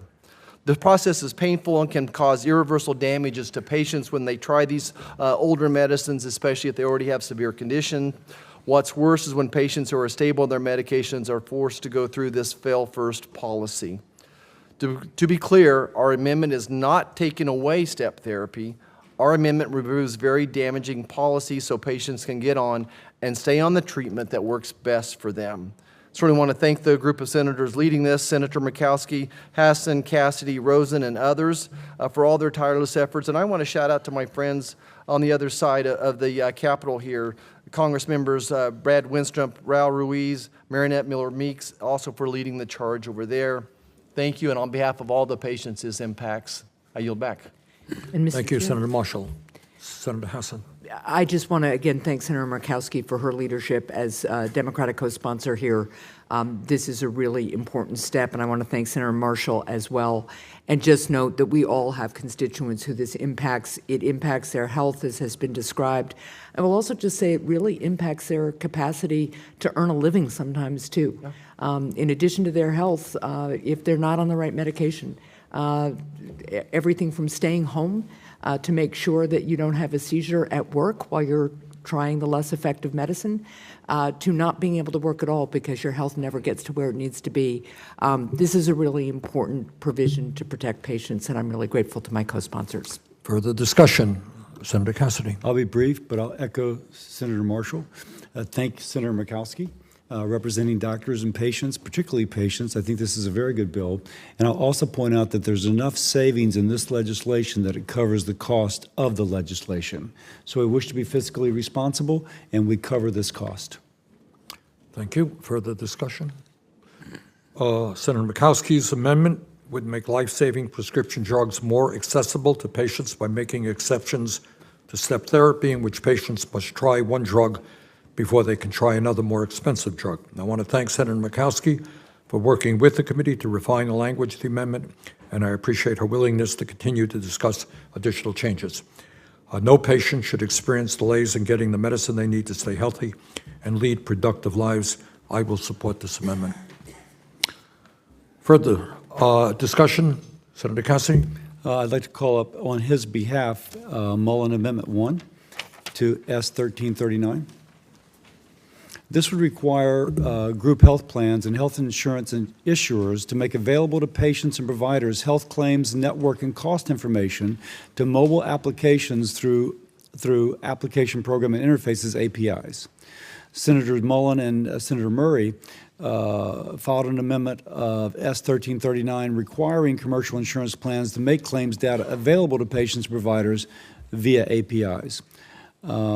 The process is painful and can cause irreversible damages to patients when they try these older medicines, especially if they already have severe condition. What's worse is when patients who are stable on their medications are forced to go through this fail-first policy. To be clear, our amendment is not taking away step therapy. Our amendment removes very damaging policies so patients can get on and stay on the treatment that works best for them. Certainly want to thank the group of senators leading this, Senator Murkowski, Hassan, Cassidy, Rosen, and others for all their tireless efforts. And I want to shout out to my friends on the other side of the Capitol here, Congress members Brad Winstrup, Raul Ruiz, Marinette Miller-Meeks, also for leading the charge over there. Thank you, and on behalf of all the patients this impacts, I yield back.
And Mr.
Thank you,
Chair?
Senator Marshall. Senator Hassan.
I just want to again thank Senator Murkowski for her leadership as Democratic co-sponsor here. This is a really important step, and I want to thank Senator Marshall as well. And just note that we all have constituents who this impacts. It impacts their health, as has been described. I will also just say it really impacts their capacity to earn a living sometimes, too. Yeah. In addition to their health, if they're not on the right medication, everything from staying home to make sure that you don't have a seizure at work while you're trying the less effective medicine, to not being able to work at all because your health never gets to where it needs to be. This is a really important provision to protect patients, and I'm really grateful to my co-sponsors.
Further discussion? Senator Cassidy.
I'll be brief, but I'll echo Senator Marshall. Thank Senator Murkowski. Representing doctors and patients, particularly patients. I think this is a very good bill. And I'll also point out that there's enough savings in this legislation that it covers the cost of the legislation. So we wish to be fiscally responsible, and we cover this cost.
Thank you. Further discussion? Senator Murkowski's amendment would make life-saving prescription drugs more accessible to patients by making exceptions to step therapy in which patients must try one drug before they can try another more expensive drug. I want to thank Senator Murkowski for working with the committee to refine the language of the amendment, and I appreciate her willingness to continue to discuss additional changes. No patient should experience delays in getting the medicine they need to stay healthy and lead productive lives. I will support this amendment. Further discussion? Senator Cassidy?
I'd like to call up on his behalf Mullen Amendment 1 to S 1339. This would require group health plans and health insurance and issuers to make available to patients and providers health claims, network, and cost information to mobile applications through application program and interfaces, APIs. Senators Mullen and Senator Murray filed an amendment of S 1339 requiring commercial insurance plans to make claims data available to patients and providers via APIs. The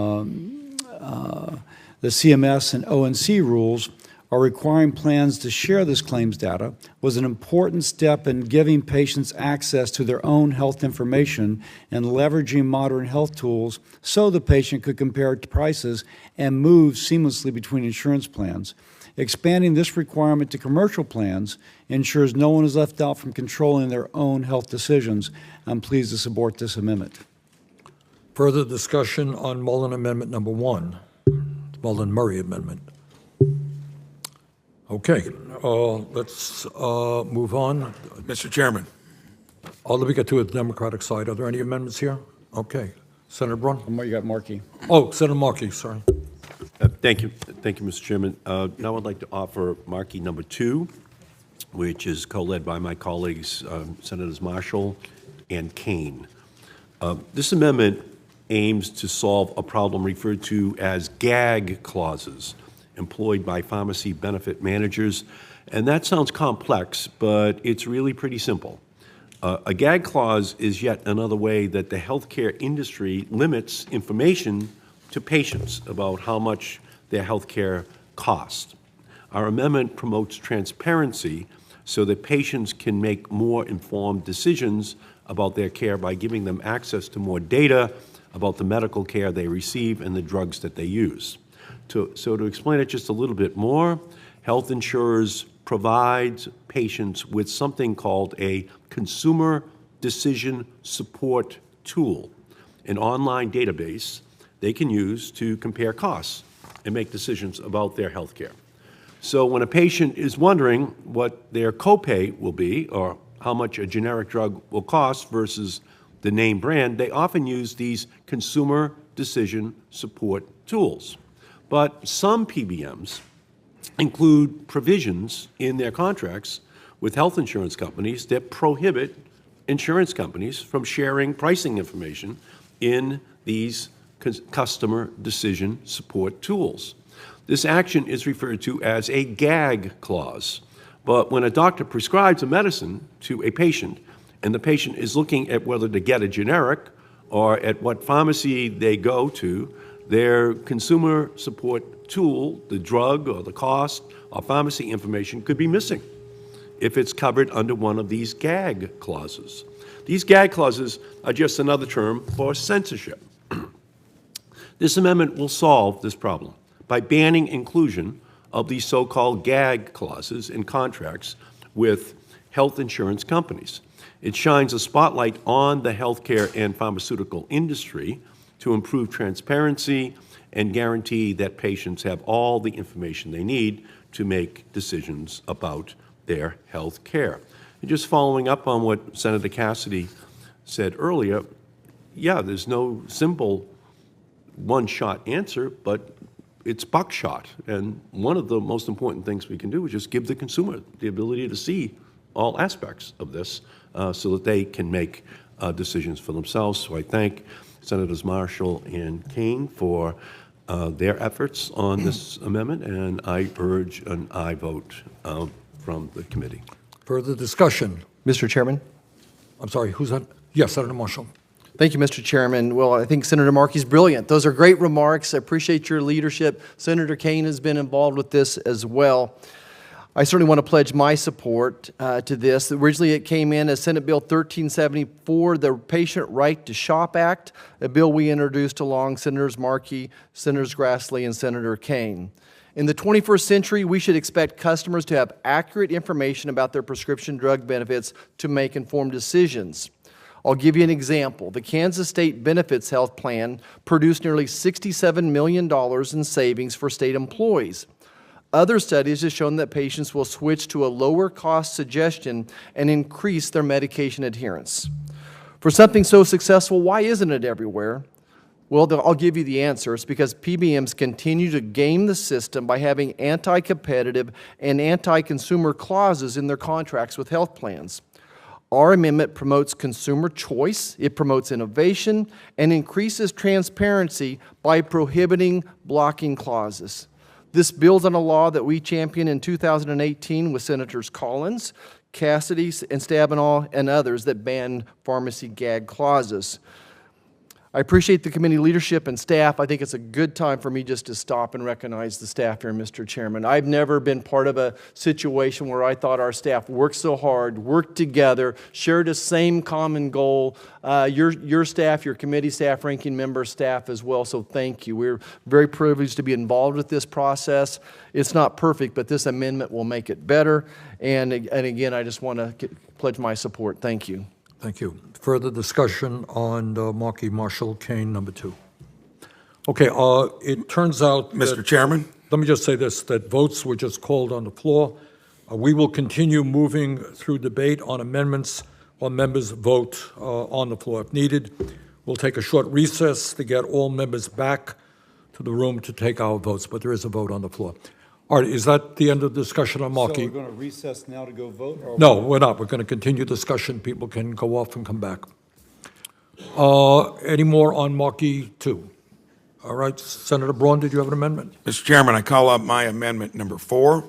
CMS and ONC rules are requiring plans to share this claims data was an important step in giving patients access to their own health information and leveraging modern health tools so the patient could compare prices and move seamlessly between insurance plans. Expanding this requirement to commercial plans ensures no one is left out from controlling their own health decisions. I'm pleased to support this amendment.
Further discussion on Mullen Amendment Number 1, Mullen-Murray Amendment. Okay, let's move on.
Mr. Chairman.
Let me get to the Democratic side. Are there any amendments here? Okay. Senator Braun?
You got Markey.
Oh, Senator Markey, sorry.
Thank you, Mr. Chairman. Now I'd like to offer Markey number 2, which is co-led by my colleagues, Senators Marshall and Kane. This amendment aims to solve a problem referred to as gag clauses employed by pharmacy benefit managers. And that sounds complex, but it's really pretty simple. A gag clause is yet another way that the healthcare industry limits information to patients about how much their health care costs. Our amendment promotes transparency so that patients can make more informed decisions about their care by giving them access to more data about the medical care they receive and the drugs that they use. So to explain it just a little bit more, health insurers provide patients with something called a consumer decision support tool, an online database they can use to compare costs and make decisions about their health care. So when a patient is wondering what their copay will be or how much a generic drug will cost versus the name brand, they often use these consumer decision support tools. But some PBMs include provisions in their contracts with health insurance companies that prohibit insurance companies from sharing pricing information in these customer decision support tools. This action is referred to as a gag clause. But when a doctor prescribes a medicine to a patient and the patient is looking at whether to get a generic or at what pharmacy they go to, their consumer support tool, the drug or the cost or pharmacy information could be missing if it's covered under one of these gag clauses. These gag clauses are just another term for censorship. This amendment will solve this problem by banning inclusion of these so-called gag clauses in contracts with health insurance companies. It shines a spotlight on the healthcare and pharmaceutical industry to improve transparency and guarantee that patients have all the information they need to make decisions about their health care. And just following up on what Senator Cassidy said earlier, yeah, there's no simple one-shot answer, but it's buckshot. And one of the most important things we can do is just give the consumer the ability to see all aspects of this so that they can make decisions for themselves. So I thank Senators Marshall and Kane for their efforts on this amendment, and I urge an aye vote from the committee.
Further discussion?
Mr. Chairman.
I'm sorry, who's that? Yes, Senator Marshall.
Thank you, Mr. Chairman. Well, I think Senator Markey's brilliant. Those are great remarks. I appreciate your leadership. Senator Kane has been involved with this as well. I certainly want to pledge my support to this. Originally, it came in as Senate Bill 1374, the Patient Right to Shop Act, a bill we introduced along Senators Markey, Senators Grassley, and Senator Kane. In the 21st century, we should expect customers to have accurate information about their prescription drug benefits to make informed decisions. I'll give you an example. The Kansas State Benefits Health Plan produced nearly $67 million in savings for state employees. Other studies have shown that patients will switch to a lower-cost suggestion and increase their medication adherence. For something so successful, why isn't it everywhere? Well, I'll give you the answer. It's because PBMs continue to game the system by having anti-competitive and anti-consumer clauses in their contracts with health plans. Our amendment promotes consumer choice, it promotes innovation, and increases transparency by prohibiting blocking clauses. This builds on a law that we championed in 2018 with Senators Collins, Cassidy, and Stabenow, and others that banned pharmacy gag clauses. I appreciate the committee leadership and staff. I think it's a good time for me just to stop and recognize the staff here, Mr. Chairman. I've never been part of a situation where I thought our staff worked so hard, worked together, shared the same common goal. Your staff, your committee staff, ranking member staff as well, so thank you. We're very privileged to be involved with this process. It's not perfect, but this amendment will make it better. And again, I just want to pledge my support. Thank you.
Thank you. Further discussion on Markey Marshall Kane number 2. Okay, it turns out
Mr. Chairman?
Let me just say this, that votes were just called on the floor. We will continue moving through debate on amendments while members vote on the floor if needed. We'll take a short recess to get all members back to the room to take our votes, but there is a vote on the floor. All right, is that the end of the discussion on Markey?
So we're going to recess now to go vote? Or
No, we're not. We're going to continue discussion. People can go off and come back. Any more on Markey 2? All right, Senator Braun, did you have an amendment?
Mr. Chairman, I call up my amendment number 4.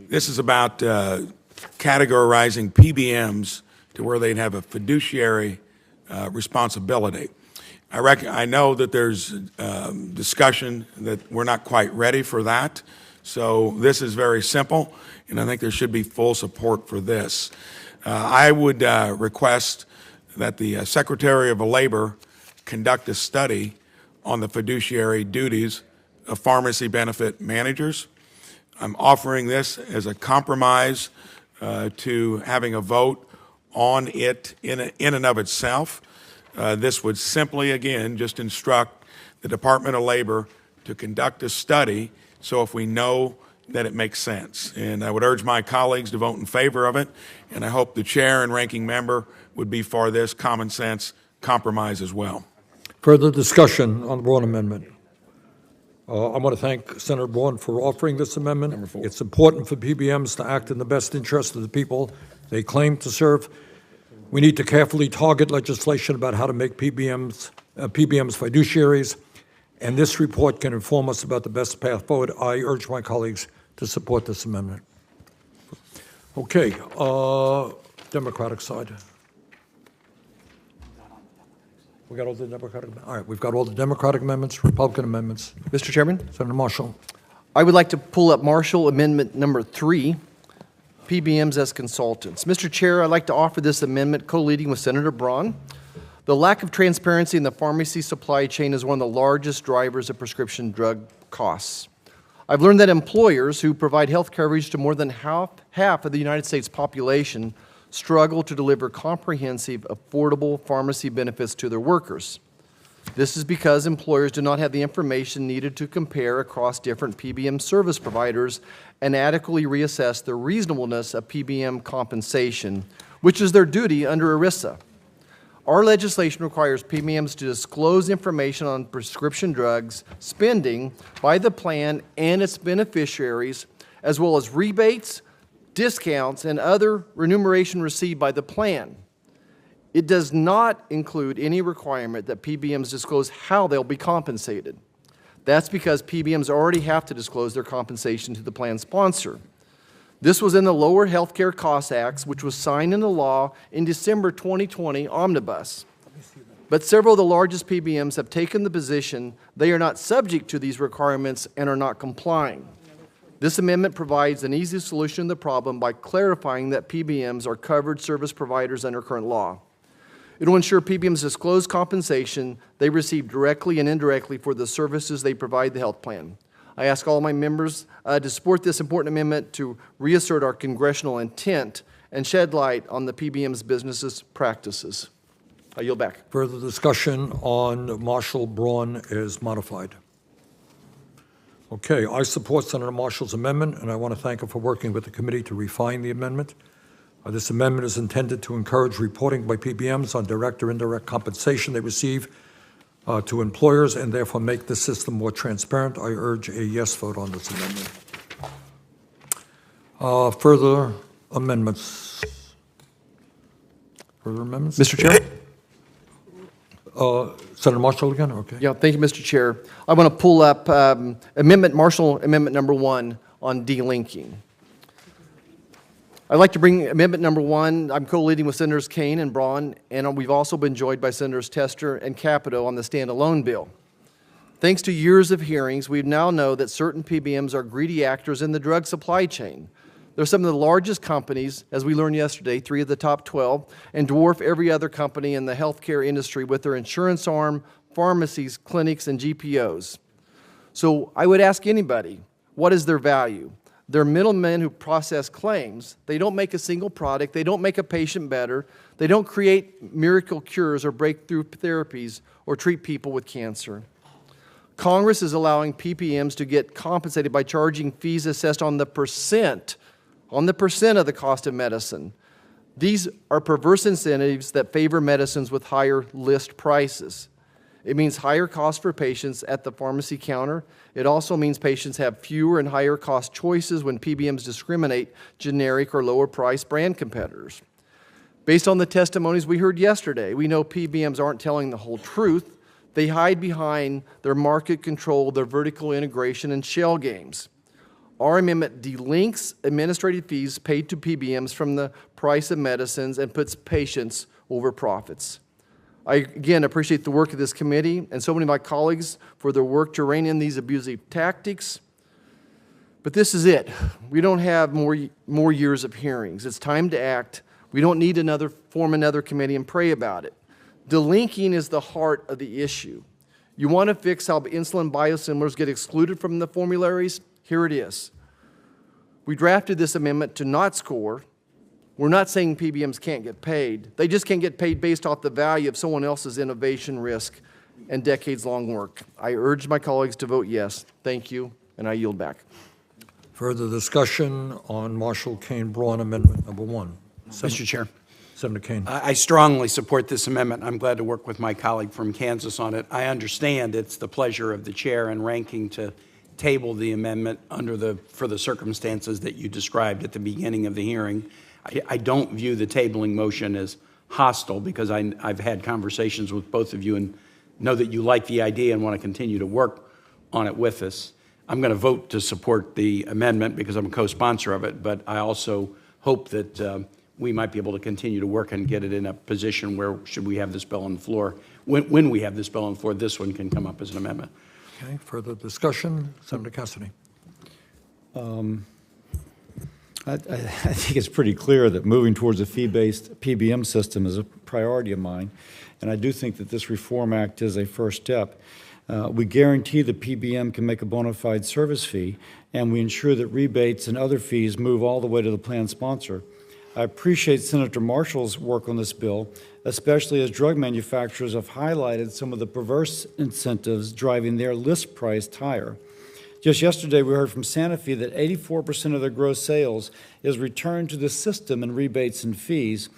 This is about categorizing PBMs to where they'd have a fiduciary responsibility. I know that there's discussion that we're not quite ready for that, so this is very simple, and I think there should be full support for this. I would request that the Secretary of Labor conduct a study on the fiduciary duties of pharmacy benefit managers. I'm offering this as a compromise to having a vote on it in and of itself. This would simply, again, just instruct the Department of Labor to conduct a study so if we know that it makes sense. And I would urge my colleagues to vote in favor of it, and I hope the chair and ranking member would be for this common sense compromise as well.
Further discussion on the Braun amendment? I want to thank Senator Braun for offering this amendment.
Number 4.
It's important for PBMs to act in the best interest of the people they claim to serve. We need to carefully target legislation about how to make PBMs fiduciaries, and this report can inform us about the best path forward. I urge my colleagues to support this amendment. Okay, Democratic side. We got all the Democratic. All right, we've got all the Democratic amendments, Republican amendments.
Mr. Chairman,
Senator Marshall.
I would like to pull up Marshall Amendment number 3, PBMs as consultants. Mr. Chair, I'd like to offer this amendment co-leading with Senator Braun. The lack of transparency in the pharmacy supply chain is one of the largest drivers of prescription drug costs. I've learned that employers who provide health coverage to more than half of the United States population struggle to deliver comprehensive, affordable pharmacy benefits to their workers. This is because employers do not have the information needed to compare across different PBM service providers and adequately reassess the reasonableness of PBM compensation, which is their duty under ERISA. Our legislation requires PBMs to disclose information on prescription drugs spending by the plan and its beneficiaries, as well as rebates, discounts, and other remuneration received by the plan. It does not include any requirement that PBMs disclose how they'll be compensated. That's because PBMs already have to disclose their compensation to the plan sponsor. This was in the Lower Healthcare Costs Act, which was signed into law in December 2020 omnibus. But several of the largest PBMs have taken the position they are not subject to these requirements and are not complying. This amendment provides an easy solution to the problem by clarifying that PBMs are covered service providers under current law. It will ensure PBMs disclose compensation they receive directly and indirectly for the services they provide the health plan. I ask all my members to support this important amendment to reassert our congressional intent and shed light on the PBM's businesses practices. I yield back.
Further discussion on Marshall Braun is modified. Okay, I support Senator Marshall's amendment, and I want to thank her for working with the committee to refine the amendment. This amendment is intended to encourage reporting by PBMs on direct or indirect compensation they receive to employers and therefore make the system more transparent. I urge a yes vote on this amendment. Further amendments? Further amendments?
Mr. Chair?
Senator Marshall again, okay?
Yeah, thank you, Mr. Chair. I want to pull up Marshall Amendment number 1 on delinking. I'd like to bring Amendment number 1. I'm co-leading with Senators Kane and Braun, and we've also been joined by Senators Tester and Capito on the standalone bill. Thanks to years of hearings, we now know that certain PBMs are greedy actors in the drug supply chain. They're some of the largest companies, as we learned yesterday, 3 of the top 12, and dwarf every other company in the healthcare industry with their insurance arm, pharmacies, clinics, and GPOs. So I would ask anybody, what is their value? They're middlemen who process claims. They don't make a single product. They don't make a patient better. They don't create miracle cures or breakthrough therapies or treat people with cancer. Congress is allowing PBMs to get compensated by charging fees assessed on the percent of the cost of medicine. These are perverse incentives that favor medicines with higher list prices. It means higher costs for patients at the pharmacy counter. It also means patients have fewer and higher cost choices when PBMs discriminate generic or lower price brand competitors. Based on the testimonies we heard yesterday, we know PBMs aren't telling the whole truth. They hide behind their market control, their vertical integration, and shell games. Our amendment delinks administrative fees paid to PBMs from the price of medicines and puts patients over profits. I, again, appreciate the work of this committee and so many of my colleagues for their work to rein in these abusive tactics. But this is it. We don't have more years of hearings. It's time to act. We don't need form another committee and pray about it. Delinking is the heart of the issue. You want to fix how insulin biosimilars get excluded from the formularies? Here it is. We drafted this amendment to not score. We're not saying PBMs can't get paid. They just can't get paid based off the value of someone else's innovation risk and decades-long work. I urge my colleagues to vote yes. Thank you, and I yield back.
Further discussion on Marshall Kane Braun Amendment number 1.
Mr. Chair,
Senator Kane.
I strongly support this amendment. I'm glad to work with my colleague from Kansas on it. I understand it's the pleasure of the chair and ranking to table the amendment for the circumstances that you described at the beginning of the hearing. I don't view the tabling motion as hostile because I've had conversations with both of you and know that you like the idea and want to continue to work on it with us. I'm going to vote to support the amendment because I'm a co-sponsor of it, but I also hope that we might be able to continue to work and get it in a position where, should we have this bill on the floor, when we have this bill on the floor, this one can come up as an amendment.
Okay, further discussion? Senator Cassidy.
I think it's pretty clear that moving towards a fee-based PBM system is a priority of mine, and I do think that this Reform Act is a first step. We guarantee the PBM can make a bona fide service fee, and we ensure that rebates and other fees move all the way to the plan sponsor. I appreciate Senator Marshall's work on this bill, especially as drug manufacturers have highlighted some of the perverse incentives driving their list price higher. Just yesterday, we heard from Sanofi that 84% of their gross sales is returned to the system in rebates and fees.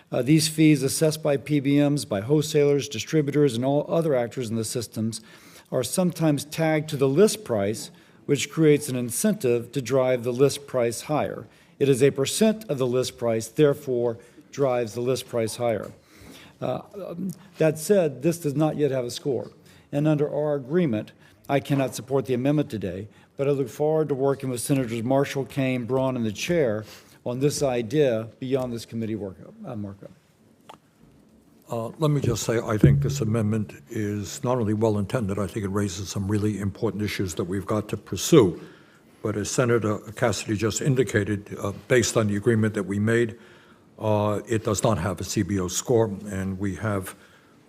These fees assessed by PBMs, by wholesalers, distributors, and all other actors in the systems are sometimes tagged to the list price, which creates an incentive to drive the list price higher. It is a percent of the list price, therefore drives the list price higher. That said, this does not yet have a score. And under our agreement, I cannot support the amendment today, but I look forward to working with Senators Marshall, Kane, Braun, and the chair on this idea beyond this committee markup.
Let me just say, I think this amendment is not only well-intended, I think it raises some really important issues that we've got to pursue. But as Senator Cassidy just indicated, based on the agreement that we made, it does not have a CBO score, and we have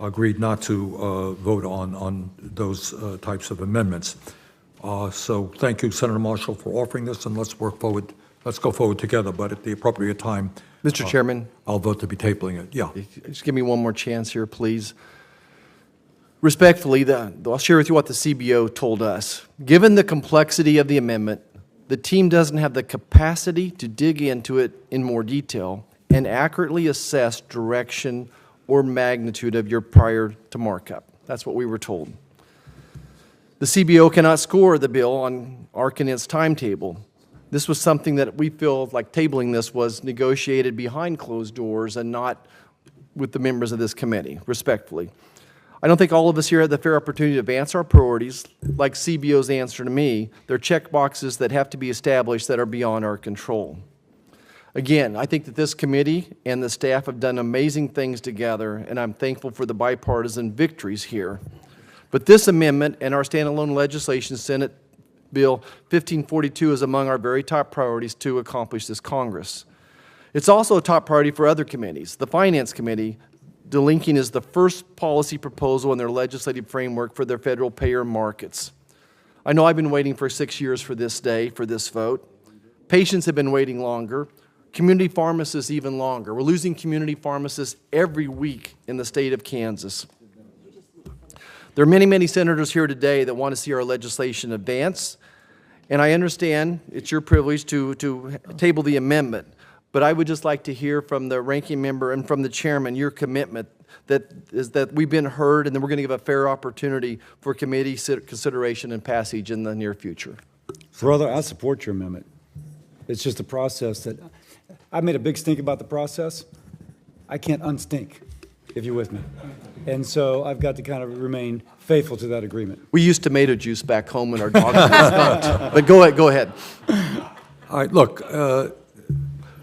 agreed not to vote on those types of amendments. So thank you, Senator Marshall, for offering this, and let's work forward. Let's go forward together, but at the appropriate time.
Mr. Chairman.
I'll vote to be tabling it. Yeah.
Just give me one more chance here, please. Respectfully, I'll share with you what the CBO told us. Given the complexity of the amendment, the team doesn't have the capacity to dig into it in more detail and accurately assess direction or magnitude of your prior to markup. That's what we were told. The CBO cannot score the bill on ARC-NIT's timetable. This was something that we feel like tabling this was negotiated behind closed doors and not with the members of this committee, respectfully. I don't think all of us here had the fair opportunity to advance our priorities, like CBO's answer to me. They're check boxes that have to be established that are beyond our control. Again, I think that this committee and the staff have done amazing things together, and I'm thankful for the bipartisan victories here. But this amendment and our standalone legislation, Senate Bill 1542, is among our very top priorities to accomplish this Congress. It's also a top priority for other committees. The Finance Committee, delinking is the first policy proposal in their legislative framework for their federal payer markets. I know I've been waiting for 6 years for this day, for this vote. Patients have been waiting longer. Community pharmacists even longer. We're losing community pharmacists every week in the state of Kansas. There are many, many senators here today that want to see our legislation advance, and I understand it's your privilege to table the amendment, but I would just like to hear from the ranking member and from the chairman your commitment that we've been heard and that we're going to give a fair opportunity for committee consideration and passage in the near future.
Brother, I support your amendment. It's just a process that, I made a big stink about the process. I can't unstink, if you're with me. And so I've got to kind of remain faithful to that agreement.
We use tomato juice back home when our dog was not. But go ahead.
All right, look,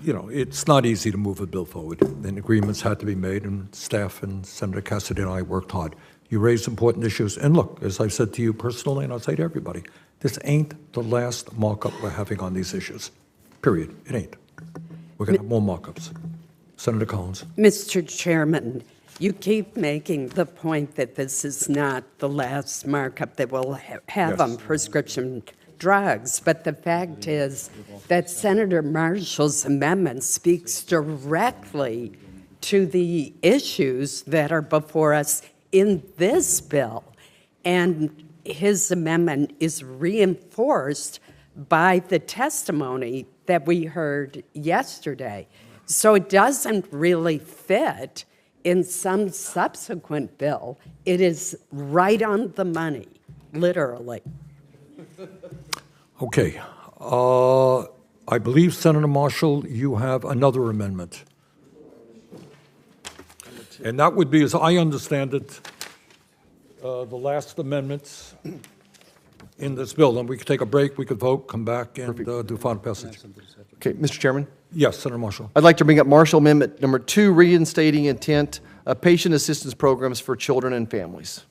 you know, it's not easy to move a bill forward, and agreements had to be made, and staff and Senator Cassidy and I worked hard. You raised important issues, and look, as I've said to you personally, and I'll say to everybody, this ain't the last markup we're having on these issues, period. It ain't. We're going to have more markups. Senator Collins.
Mr. Chairman, you keep making the point that this is not the last markup that we'll have on prescription drugs, but the fact is that Senator Marshall's amendment speaks directly to the issues that are before us in this bill, and his amendment is reinforced by the testimony that we heard yesterday. So it doesn't really fit in some subsequent bill. It is right on the money, literally.
Okay. I believe, Senator Marshall, you have another amendment. And that would be, as I understand it, the last amendments in this bill. And we could take a break, we could vote, come back, and do final passage.
Okay, Mr. Chairman?
Yes, Senator Marshall.
I'd like to bring up Marshall Amendment number 2, reinstating intent of patient assistance programs for children and families.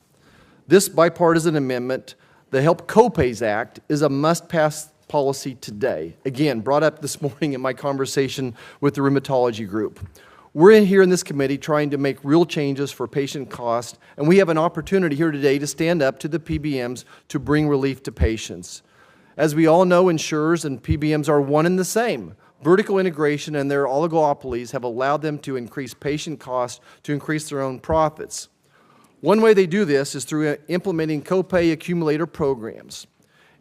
This bipartisan amendment, the Help Copays Act, is a must-pass policy today. Again, brought up this morning in my conversation with the rheumatology group. We're in here in this committee trying to make real changes for patient cost, and we have an opportunity here today to stand up to the PBMs to bring relief to patients. As we all know, insurers and PBMs are one and the same. Vertical integration and their oligopolies have allowed them to increase patient costs to increase their own profits. One way they do this is through implementing copay accumulator programs.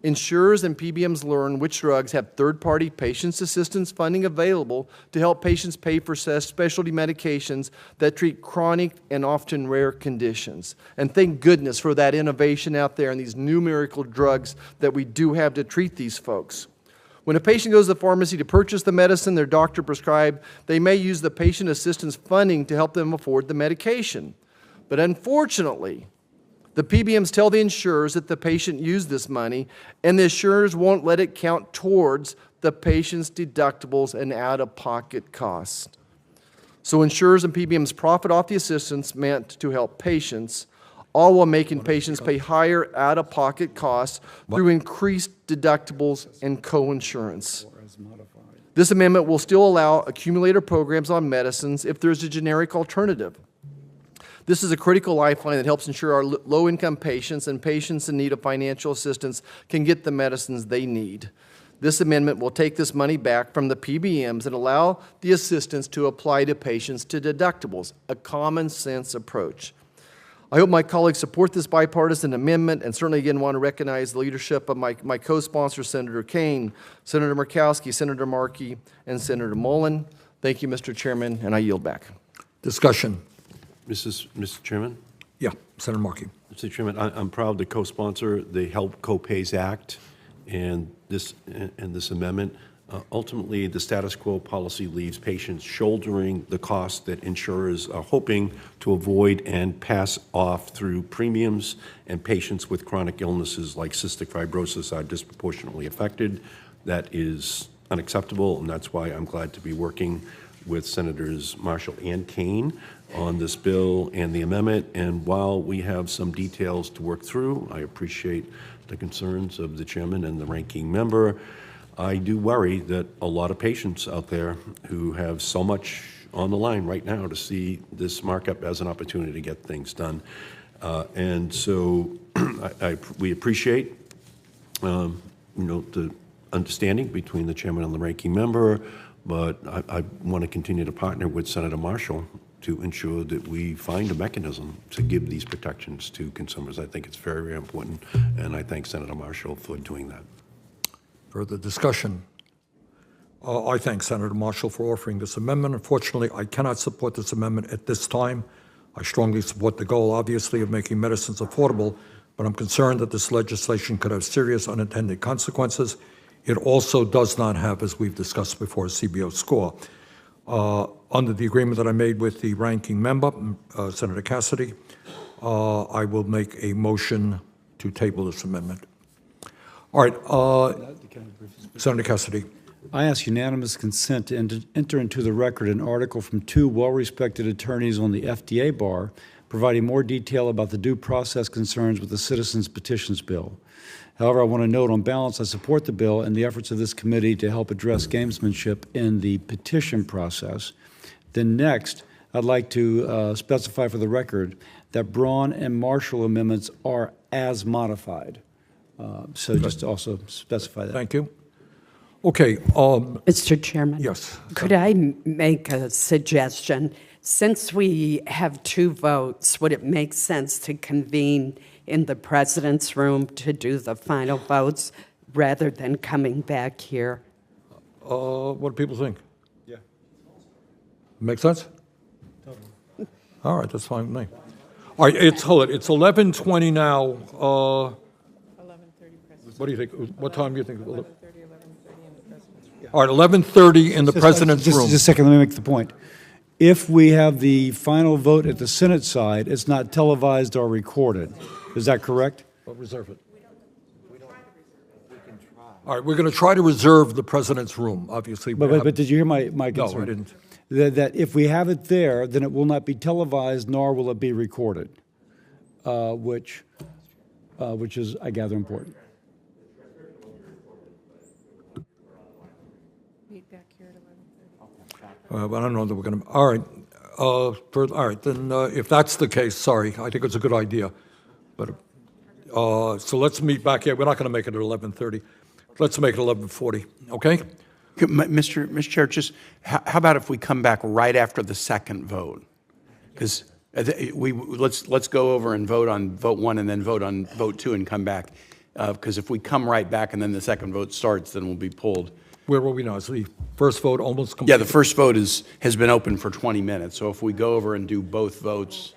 Insurers and PBMs learn which drugs have third-party patient assistance funding available to help patients pay for specialty medications that treat chronic and often rare conditions. And thank goodness for that innovation out there and these new miracle drugs that we do have to treat these folks. When a patient goes to the pharmacy to purchase the medicine their doctor prescribed, they may use the patient assistance funding to help them afford the medication. But unfortunately, the PBMs tell the insurers that the patient used this money, and the insurers won't let it count towards the patient's deductibles and out-of-pocket costs. So insurers and PBMs profit off the assistance meant to help patients, all while making patients pay higher out-of-pocket costs through increased deductibles and co-insurance. This amendment will still allow accumulator programs on medicines if there's a generic alternative. This is a critical lifeline that helps ensure our low-income patients and patients in need of financial assistance can get the medicines they need. This amendment will take this money back from the PBMs and allow the assistance to apply to patients to deductibles, a common-sense approach. I hope my colleagues support this bipartisan amendment, and certainly again want to recognize the leadership of my co-sponsors, Senator Kane, Senator Murkowski, Senator Markey, and Senator Mullen. Thank you, Mr. Chairman, and I yield back.
Discussion.
Mr. Chairman?
Yeah, Senator Markey.
Mr. Chairman, I'm proud to co-sponsor the Help Copays Act and this amendment. Ultimately, the status quo policy leaves patients shouldering the costs that insurers are hoping to avoid and pass off through premiums, and patients with chronic illnesses like cystic fibrosis are disproportionately affected. That is unacceptable, and that's why I'm glad to be working with Senators Marshall and Kane on this bill and the amendment. And while we have some details to work through, I appreciate the concerns of the chairman and the ranking member. I do worry that a lot of patients out there who have so much on the line right now to see this markup as an opportunity to get things done. And so we appreciate the understanding between the chairman and the ranking member, but I want to continue to partner with Senator Marshall to ensure that we find a mechanism to give these protections to consumers. I think it's very, very important, and I thank Senator Marshall for doing that.
Further discussion? I thank Senator Marshall for offering this amendment. Unfortunately, I cannot support this amendment at this time. I strongly support the goal, obviously, of making medicines affordable, but I'm concerned that this legislation could have serious unintended consequences. It also does not have, as we've discussed before, a CBO score. Under the agreement that I made with the ranking member, Senator Cassidy, I will make a motion to table this amendment. All right, Senator Cassidy.
I ask unanimous consent to enter into the record an article from two well-respected attorneys on the FDA bar, providing more detail about the due process concerns with the Citizens Petitions Bill. However, I want to note on balance, I support the bill and the efforts of this committee to help address gamesmanship in the petition process. Then next, I'd like to specify for the record that Braun and Marshall amendments are as modified. So just to also specify that.
Thank you. Okay.
Mr. Chairman?
Yes.
Could I make a suggestion? Since we have two votes, would it make sense to convene in the president's room to do the final votes rather than coming back here?
What do people think? Yeah. Make sense? Totally. All right, that's fine with me. All right, hold it. It's 11:20 now.
11:30.
What do you think? What time do you think? 11:30 in the president's room. All right, 11:30 in the president's room.
Just a second, let me make the point. If we have the final vote at the Senate side, it's not televised or recorded. Is that correct?
We'll reserve it. All right, we're going to try to reserve the president's room, obviously.
But did you hear my concern?
No, I didn't.
That if we have it there, then it will not be televised, nor will it be recorded, which is, I gather, important.
Meet back here at 11:30.
But I don't know that we're going to. All right. All right. Then, if that's the case, sorry. I think it's a good idea. But so let's meet back here. We're not going to make it at 11:30. Let's make it 11:40. Okay.
Mr. Chair, just how about if we come back right after the second vote? Because let's go over and vote on vote one and then vote on vote two and come back. Because if we come right back and then the second vote starts, then we'll be pulled.
Where were we now? Is the first vote almost complete?
Yeah, the first vote has been open for 20 minutes. So if we go over and do both votes,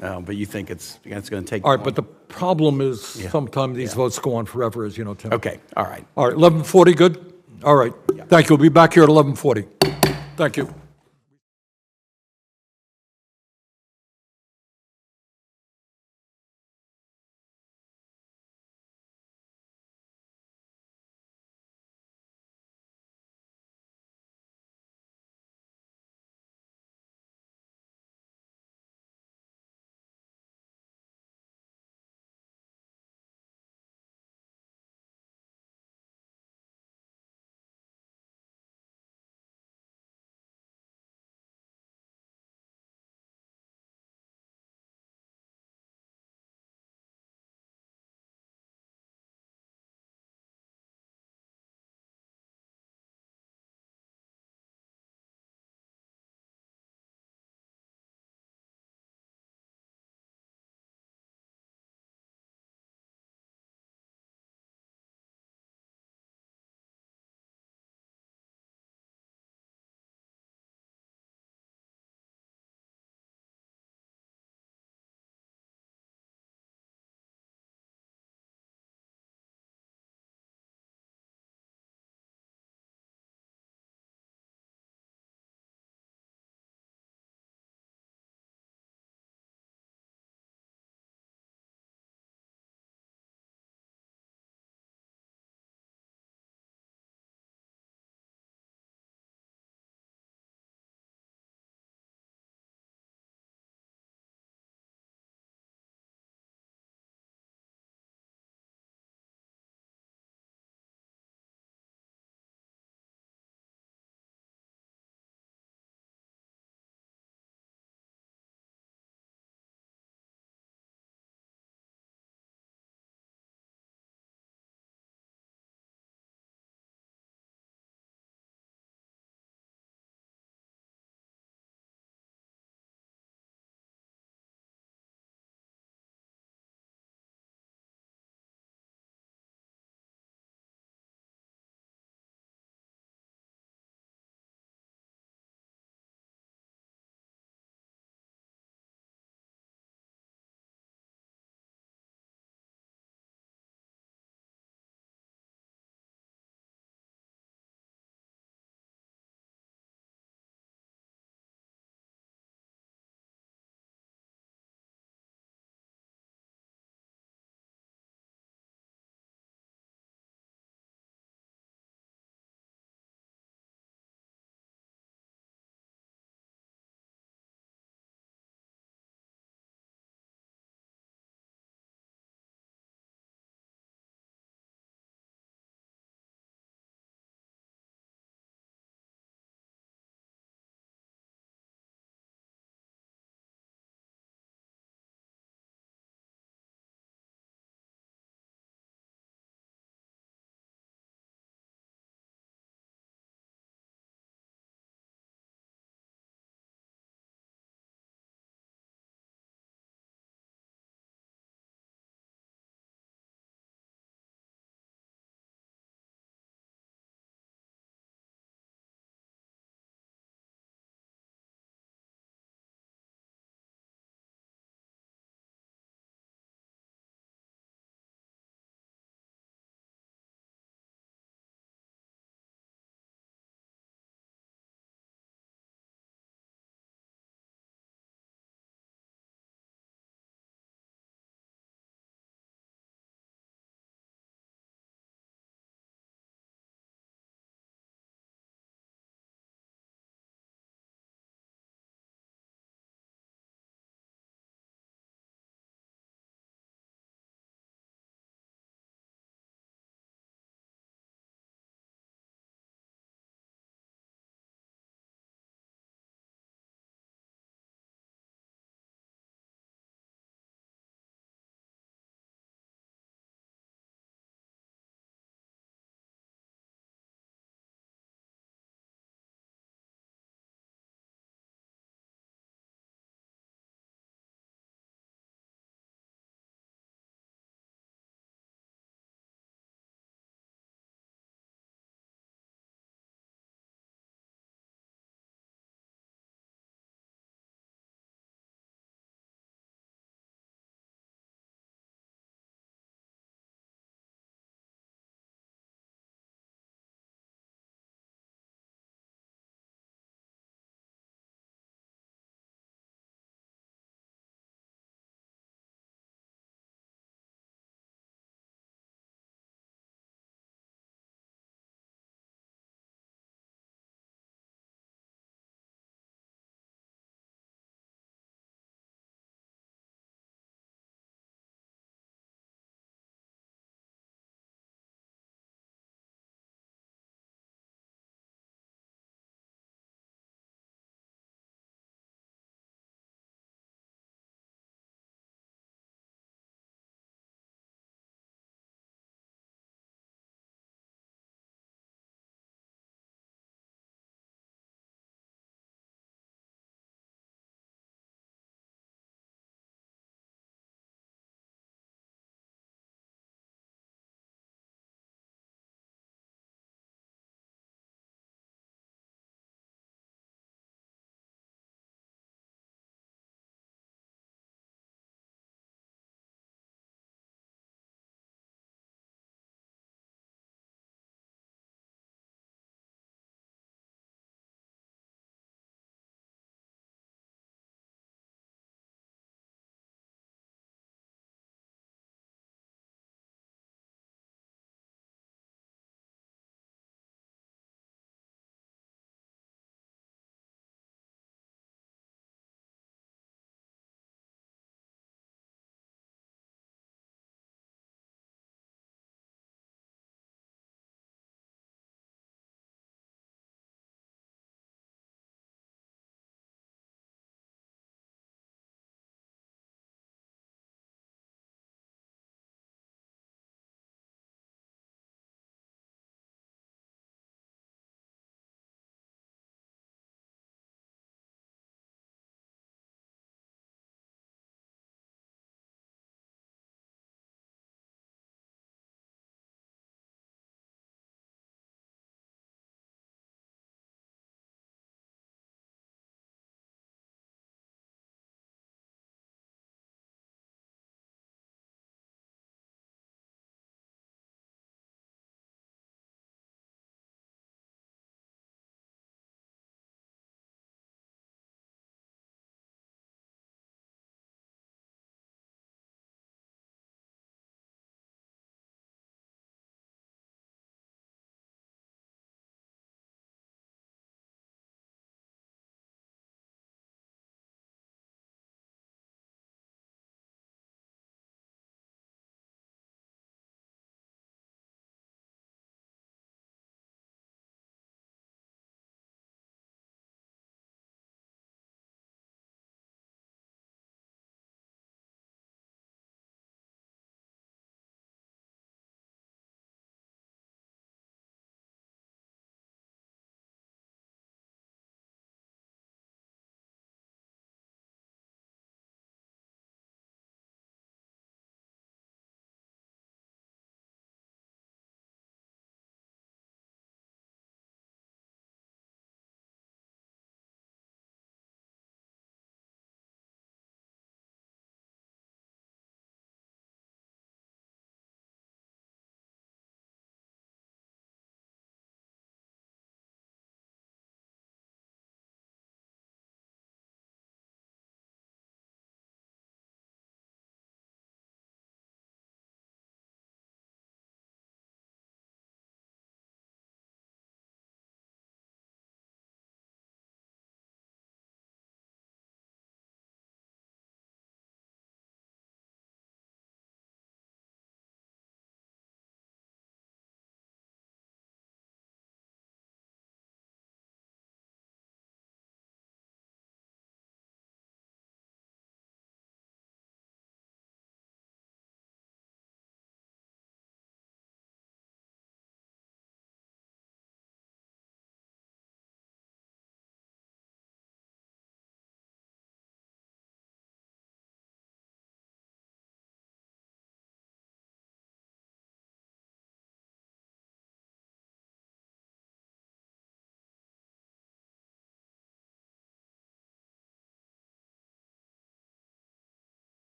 but you think it's going to take.
All right, but the problem is sometimes these votes go on forever, as you know, Tim.
Okay, all right.
All right, 11:40, good? All right. Thank you. We'll be back here at 11:40. Thank you.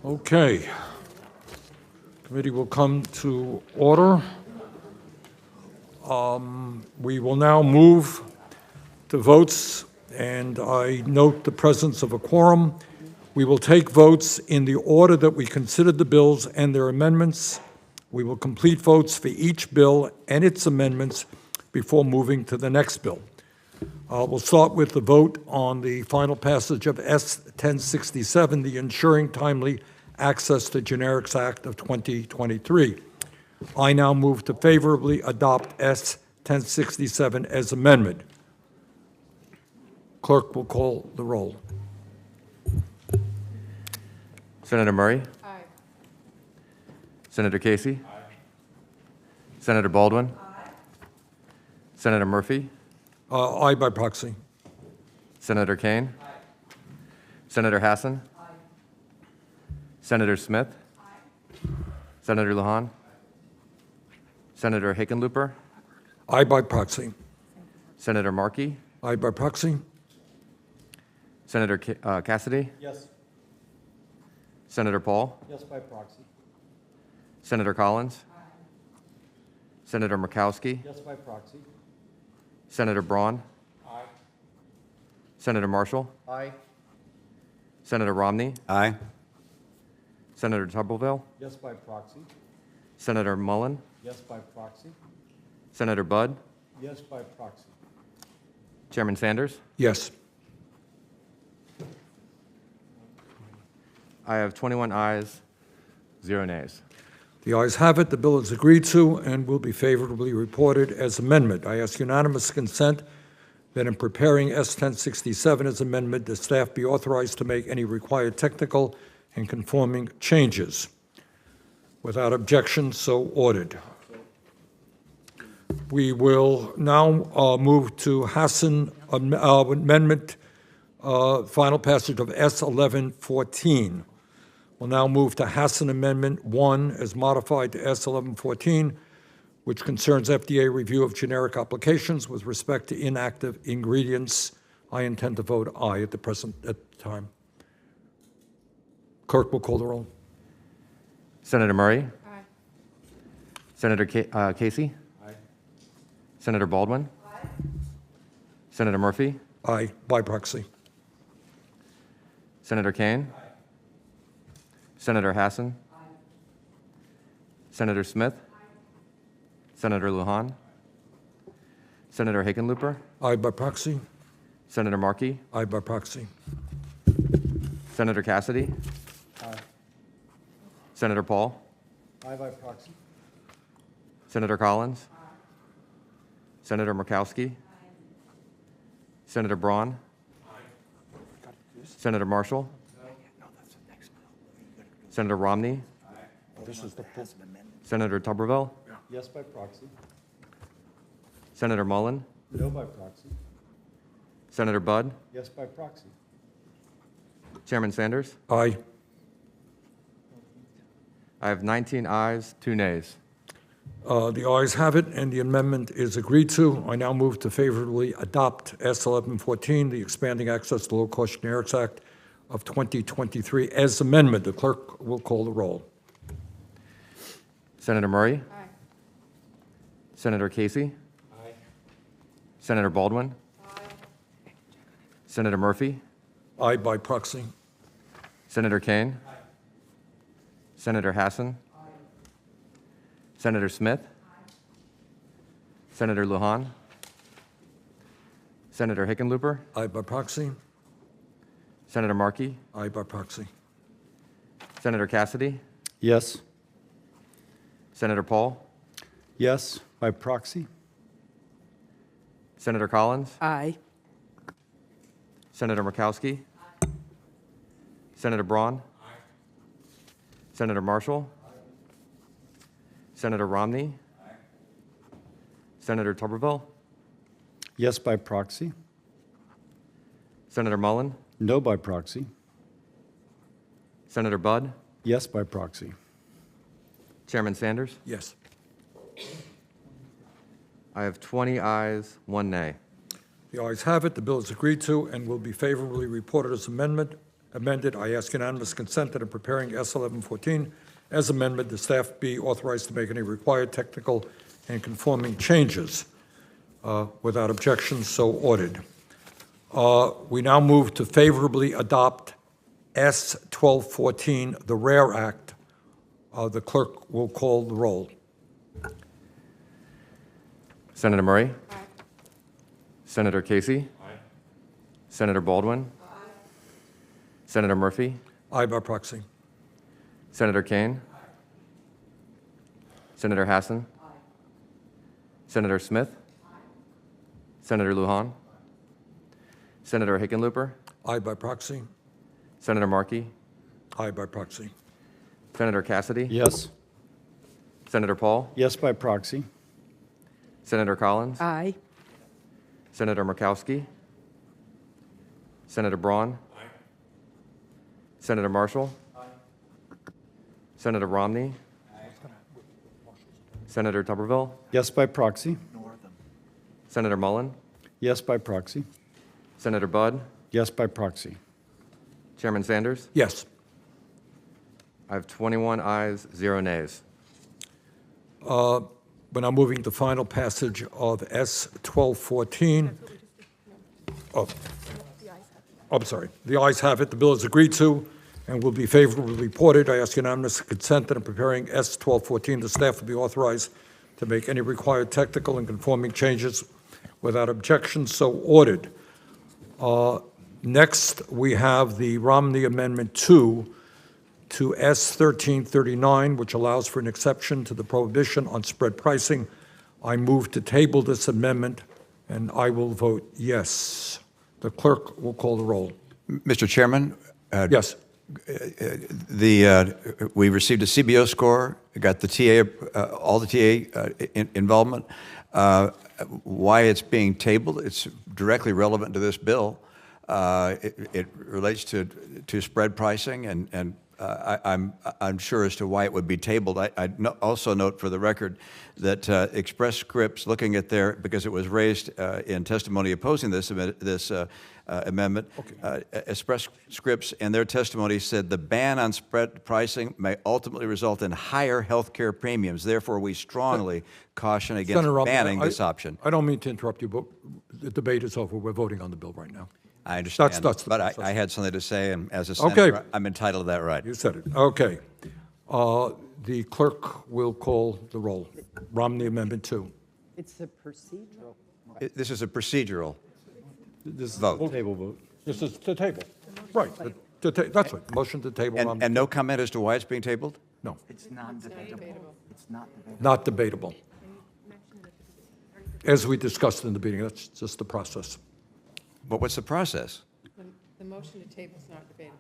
Okay. Committee will come to order. We will now move to votes, and I note the presence of a quorum. We will take votes in the order that we considered the bills and their amendments. We will complete votes for each bill and its amendments before moving to the next bill. We'll start with the vote on the final passage of S 1067, the Ensuring Timely Access to Generics Act of 2023. I now move to favorably adopt S 1067 as amended. Clerk will call the roll.
Senator Murray?
Aye.
Senator Casey? Aye. Senator Baldwin? Aye. Senator Murphy?
Aye by proxy.
Senator Kane? Aye. Senator Hassan? Aye. Senator Smith? Aye. Senator Lujan? Senator Hickenlooper?
Aye by proxy.
Senator Markey?
Aye by proxy.
Senator Cassidy?
Yes.
Senator Paul?
Yes, by proxy.
Senator Collins? Aye. Senator Murkowski?
Yes, by proxy.
Senator Braun?
Aye.
Senator Marshall?
Aye.
Senator Romney?
Aye.
Senator Tuberville?
Yes, by proxy.
Senator Mullen?
Yes, by proxy.
Senator Budd?
Yes, by proxy.
Chairman Sanders?
Yes.
I have 21 ayes, 0 nays.
The ayes have it. The bill is agreed to and will be favorably reported as amendment. I ask unanimous consent that in preparing S 1067 as amendment, the staff be authorized to make any required technical and conforming changes. Without objection, so ordered. We will now move to Hassan Amendment, final passage of S 1114. We'll now move to Hassan Amendment 1 as modified to S 1114, which concerns FDA review of generic applications with respect to inactive ingredients. I intend to vote aye at the time. Clerk will call the roll.
Senator Murray?
Aye.
Senator Casey?
Aye.
Senator Baldwin? Aye. Senator Murphy?
Aye by proxy.
Senator Kane? Aye. Senator Hassan? Aye. Senator Smith? Aye. Senator Lujan? Senator Hickenlooper?
Aye by proxy.
Senator Markey?
Aye by proxy.
Senator Cassidy?
Aye.
Senator Paul?
Aye, by proxy.
Senator Collins? Aye. Senator Murkowski? Aye. Senator Braun? Aye. Senator Marshall? Aye. Senator Romney? Aye. Senator Tuberville?
Yes, by proxy.
Senator Mullen?
No, by proxy.
Senator Budd?
Yes, by proxy.
Chairman Sanders?
Aye.
I have 19 ayes, 2 nays.
The ayes have it, and the amendment is agreed to. I now move to favorably adopt S 1114, the Expanding Access to Low-Cost Generics Act of 2023 as amendment. The clerk will call the roll.
Senator Murray?
Aye.
Senator Casey? Aye. Senator Baldwin?
Aye.
Senator Murphy?
Aye by proxy.
Senator Kane? Aye. Senator Hassan? Aye. Senator Smith? Aye. Senator Lujan? Senator Hickenlooper?
Aye by proxy.
Senator Markey?
Aye by proxy.
Senator Cassidy?
Yes.
Senator Paul?
Yes, by proxy.
Senator Collins?
Aye.
Senator Murkowski? Aye. Senator Braun? Aye. Senator Marshall? Aye. Senator Romney? Aye. Senator Tuberville?
Yes, by proxy.
Senator Mullen?
No, by proxy.
Senator Budd?
Yes, by proxy.
Chairman Sanders?
Yes.
I have 20 ayes, 1 nay.
The ayes have it. The bill is agreed to and will be favorably reported as amendment. amended. I ask unanimous consent that in preparing S 1114 as amendment, the staff be authorized to make any required technical and conforming changes. Without objection, so ordered. We now move to favorably adopt S 1214, the RARE Act. The clerk will call the roll.
Senator Murray? Aye. Senator Casey? Aye. Senator Baldwin? Aye. Senator Murphy?
Aye by proxy.
Senator Kane? Aye. Senator Hassan? Aye. Senator Smith? Aye. Senator Lujan? Aye. Senator Hickenlooper?
Aye by proxy.
Senator Markey?
Aye by proxy.
Senator Cassidy?
Yes.
Senator Paul?
Yes by proxy.
Senator Collins?
Aye.
Senator Murkowski? Senator Braun? Aye. Senator Marshall? Aye. Senator Romney? Aye. Senator Tuberville?
Yes by proxy.
Senator Mullen?
Yes by proxy.
Senator Budd?
Yes by proxy.
Chairman Sanders?
Yes.
I have 21 ayes, 0 nays.
We're now moving to final passage of S 1214. Oh, I'm sorry. The ayes have it. The bill is agreed to and will be favorably reported. I ask unanimous consent that in preparing S 1214, the staff will be authorized to make any required technical and conforming changes without objection, so ordered. Next, we have the Romney Amendment 2 to S 1339, which allows for an exception to the prohibition on spread pricing. I move to table this amendment, and I will vote yes. The clerk will call the roll.
Mr. Chairman?
Yes.
We received a CBO score, got the TA, all the TA involvement. Why it's being tabled, it's directly relevant to this bill. It relates to spread pricing, and I'm sure as to why it would be tabled. I also note for the record that Express Scripts, looking at because it was raised in testimony opposing this amendment, Express Scripts and their testimony said the ban on spread pricing may ultimately result in higher health care premiums. Therefore, we strongly caution against banning this option.
I don't mean to interrupt you, but the debate is over. We're voting on the bill right now.
I understand,
that's
but I had something to say, and as a senator,
Okay.
I'm entitled to that right.
You said it. Okay. The clerk will call the roll. Romney Amendment 2.
It's a procedural.
This is a procedural
This is
vote.
a table vote.
This is to table. Right. That's right. Motion to table. Romney.
And no comment as to why it's being tabled?
No.
It's non-debatable. It's not debatable.
Not debatable. As we discussed in the meeting, that's just the process.
But what's the process?
The motion to table is not debatable.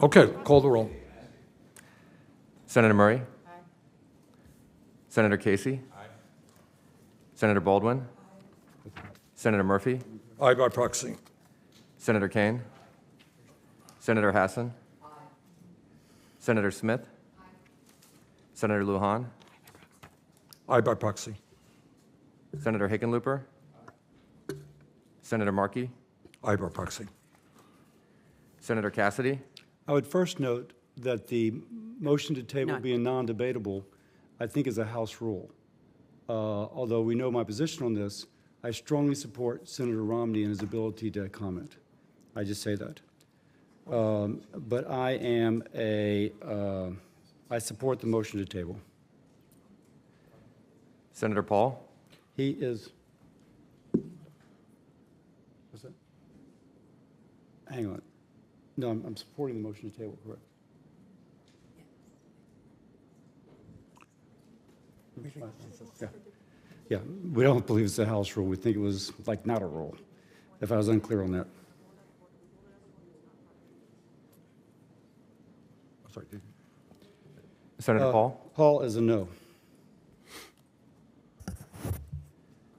Okay, call the roll.
Senator Murray?
Aye.
Senator Casey? Aye. Senator Baldwin? Aye. Senator Murphy?
Aye by proxy.
Senator Kane? Senator Hassan? Aye. Senator Smith? Aye. Senator Lujan?
Aye by proxy.
Senator Hickenlooper? Senator Markey?
Aye by proxy.
Senator Cassidy?
I would first note that the motion to table being non-debatable, I think is a House rule. Although we know my position on this, I strongly support Senator Romney and his ability to comment. I just say that. But I support the motion to table.
Senator Paul?
He is, what's that? Hang on. No, I'm supporting the motion to table, correct? Yeah. Yeah, we don't believe it's a House rule. We think it was like not a rule, if I was unclear on that.
Sorry.
Senator Paul?
Paul is a no.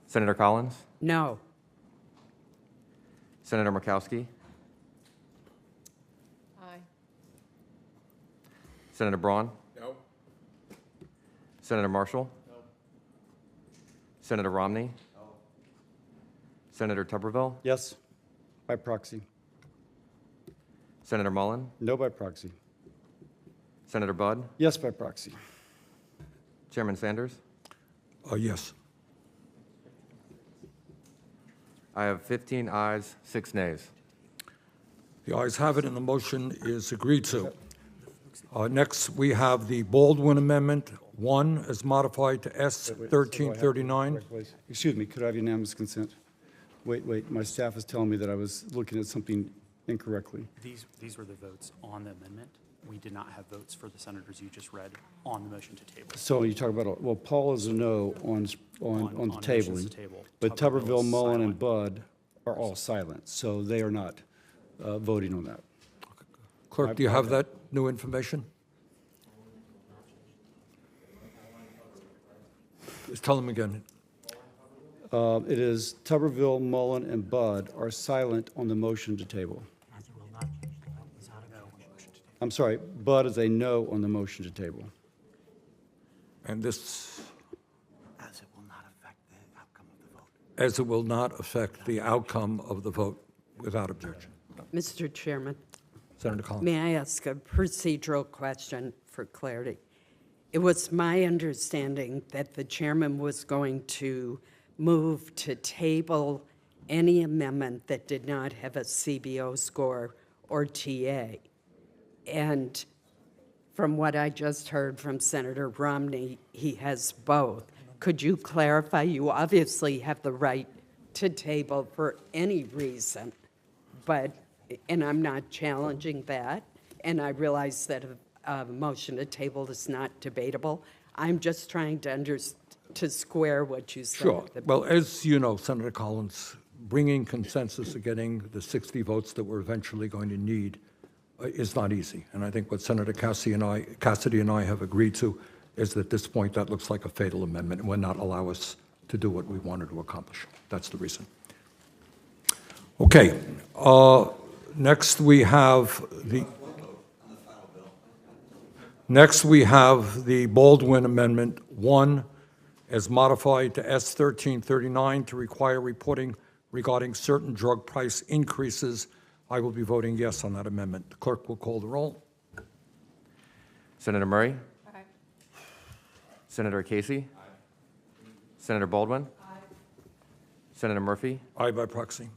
Senator Collins?
No.
Senator Murkowski?
Aye.
Senator Braun?
No.
Senator Marshall? No. Senator Romney? No. Senator Tuberville?
Yes, by proxy.
Senator Mullen,
No by proxy.
Senator Budd,
Yes by proxy.
Chairman Sanders.
Yes.
I have 15 ayes, 6 nays.
The ayes have it, and the motion is agreed to. Next, we have the Baldwin Amendment 1 as modified to S 1339.
Excuse me, could I have unanimous consent? Wait, my staff is telling me that I was looking at something incorrectly.
These were the votes on the amendment. We did not have votes for the senators you just read on the motion to table.
So you talk about, well, Paul is a no on the
motions
tabling,
to table.
but
Tuberville
Tuberville,
is
Mullen, and
silent.
Budd are all silent, so they are not voting on that.
Clerk, do you have that new information? Just tell them again.
It is Tuberville, Mullen, and Budd are silent on the motion to table. I'm sorry, Budd is a no on the motion to table.
And this,
As it will not affect the outcome of the vote.
as it will not affect the outcome of the vote, without objection.
Mr. Chairman,
Senator Collins.
may I ask a procedural question for clarity? It was my understanding that the chairman was going to move to table any amendment that did not have a CBO score or TA. And from what I just heard from Senator Romney, he has both. Could you clarify? You obviously have the right to table for any reason, and I'm not challenging that, and I realize that a motion to table is not debatable. I'm just trying to square what you said.
Sure. Well, as you know, Senator Collins, bringing consensus of getting the 60 votes that we're eventually going to need is not easy. And I think what Senator Cassidy and I have agreed to is that at this point that looks like a fatal amendment and will not allow us to do what we wanted to accomplish. That's the reason. Okay. Next we have the Baldwin Amendment 1 as modified to S 1339 to require reporting regarding certain drug price increases. I will be voting yes on that amendment. The clerk will call the roll.
Senator Murray?
Aye.
Senator Casey? Senator Baldwin? Senator Murphy?
Aye by proxy.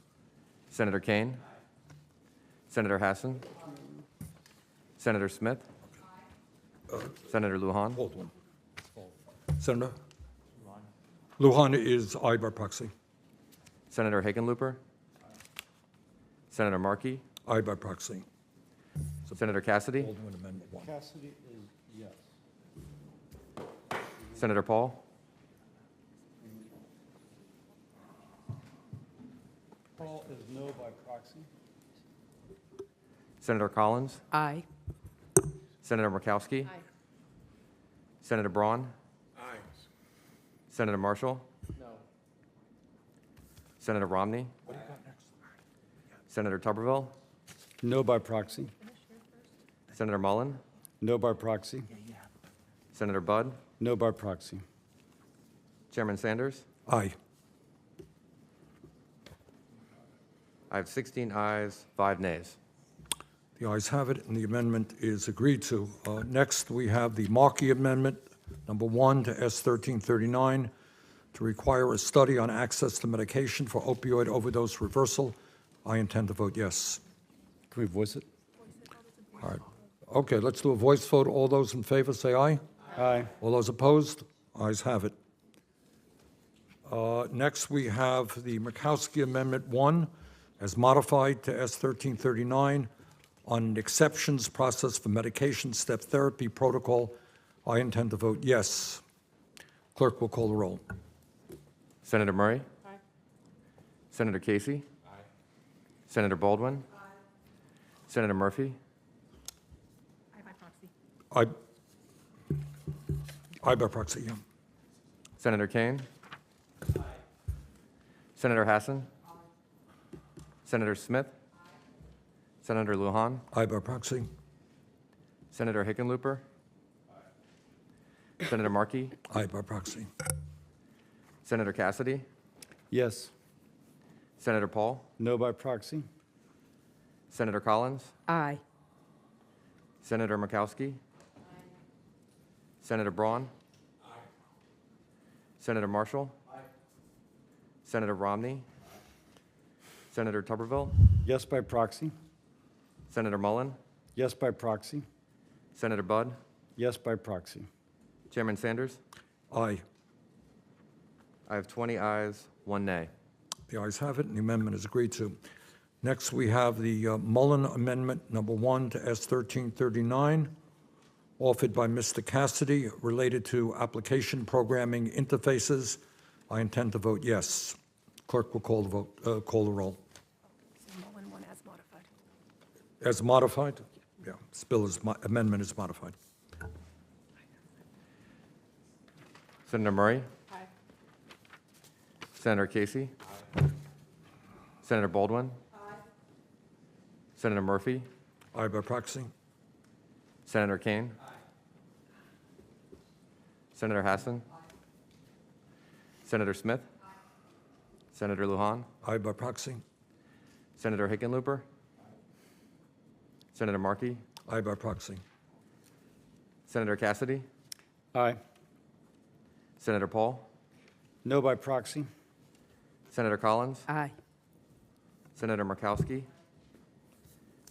Senator Kane? Senator Hassan? Senator Smith? Senator Lujan?
Baldwin. Senator? Lujan is aye by proxy.
Senator Hickenlooper? Senator Markey?
Aye by proxy.
Senator Cassidy?
Baldwin Amendment 1.
Cassidy is yes.
Senator Paul?
Paul is no by proxy.
Senator Collins?
Aye.
Senator Murkowski?
Aye.
Senator Braun?
Aye.
Senator Marshall?
No.
Senator Romney? Senator Tuberville?
No by proxy.
Senator Mullen?
No by proxy.
Senator Budd?
No by proxy.
Chairman Sanders?
Aye.
I have 16 ayes, 5 nays.
The ayes have it, and the amendment is agreed to. Next, we have the Markey Amendment, number 1 to S 1339, to require a study on access to medication for opioid overdose reversal. I intend to vote yes.
Can we voice it?
All right. Okay, let's do a voice vote. All those in favor say aye.
Aye.
All those opposed? Ayes have it. Next, we have the Murkowski Amendment 1 as modified to S 1339 on an exceptions process for medication step therapy protocol. I intend to vote yes. Clerk will call the roll.
Senator Murray?
Aye.
Senator Casey? Senator Baldwin? Senator Murphy?
Aye by proxy.
Aye by proxy, yeah.
Senator Kane? Senator Hassan? Senator Smith? Senator Lujan?
Aye by proxy.
Senator Hickenlooper? Senator Markey?
Aye by proxy.
Senator Cassidy?
Yes.
Senator Paul?
No by proxy.
Senator Collins,
Aye.
Senator Murkowski, Senator Braun, Senator Marshall, Senator Romney, Senator Tuberville,
Yes by proxy.
Senator Mullen,
Yes by proxy.
Senator Budd,
Yes by proxy.
Chairman Sanders.
Aye.
I have 20 ayes, 1 nay.
The ayes have it, and the amendment is agreed to. Next, we have the Mullen Amendment Number 1 to S 1339, offered by Mr. Cassidy, related to application programming interfaces. I intend to vote yes. Clerk will call the roll.
Mullen one as modified.
As modified? Yeah, this amendment is modified.
Senator Murray. Senator Casey. Senator Baldwin. Senator Murphy.
Aye by proxy.
Senator Kane. Senator Hassan. Senator Smith. Senator Lujan.
Aye by proxy.
Senator Hickenlooper. Senator Markey.
Aye by proxy.
Senator Cassidy.
Aye.
Senator Paul.
No by proxy.
Senator Collins.
Aye.
Senator Murkowski.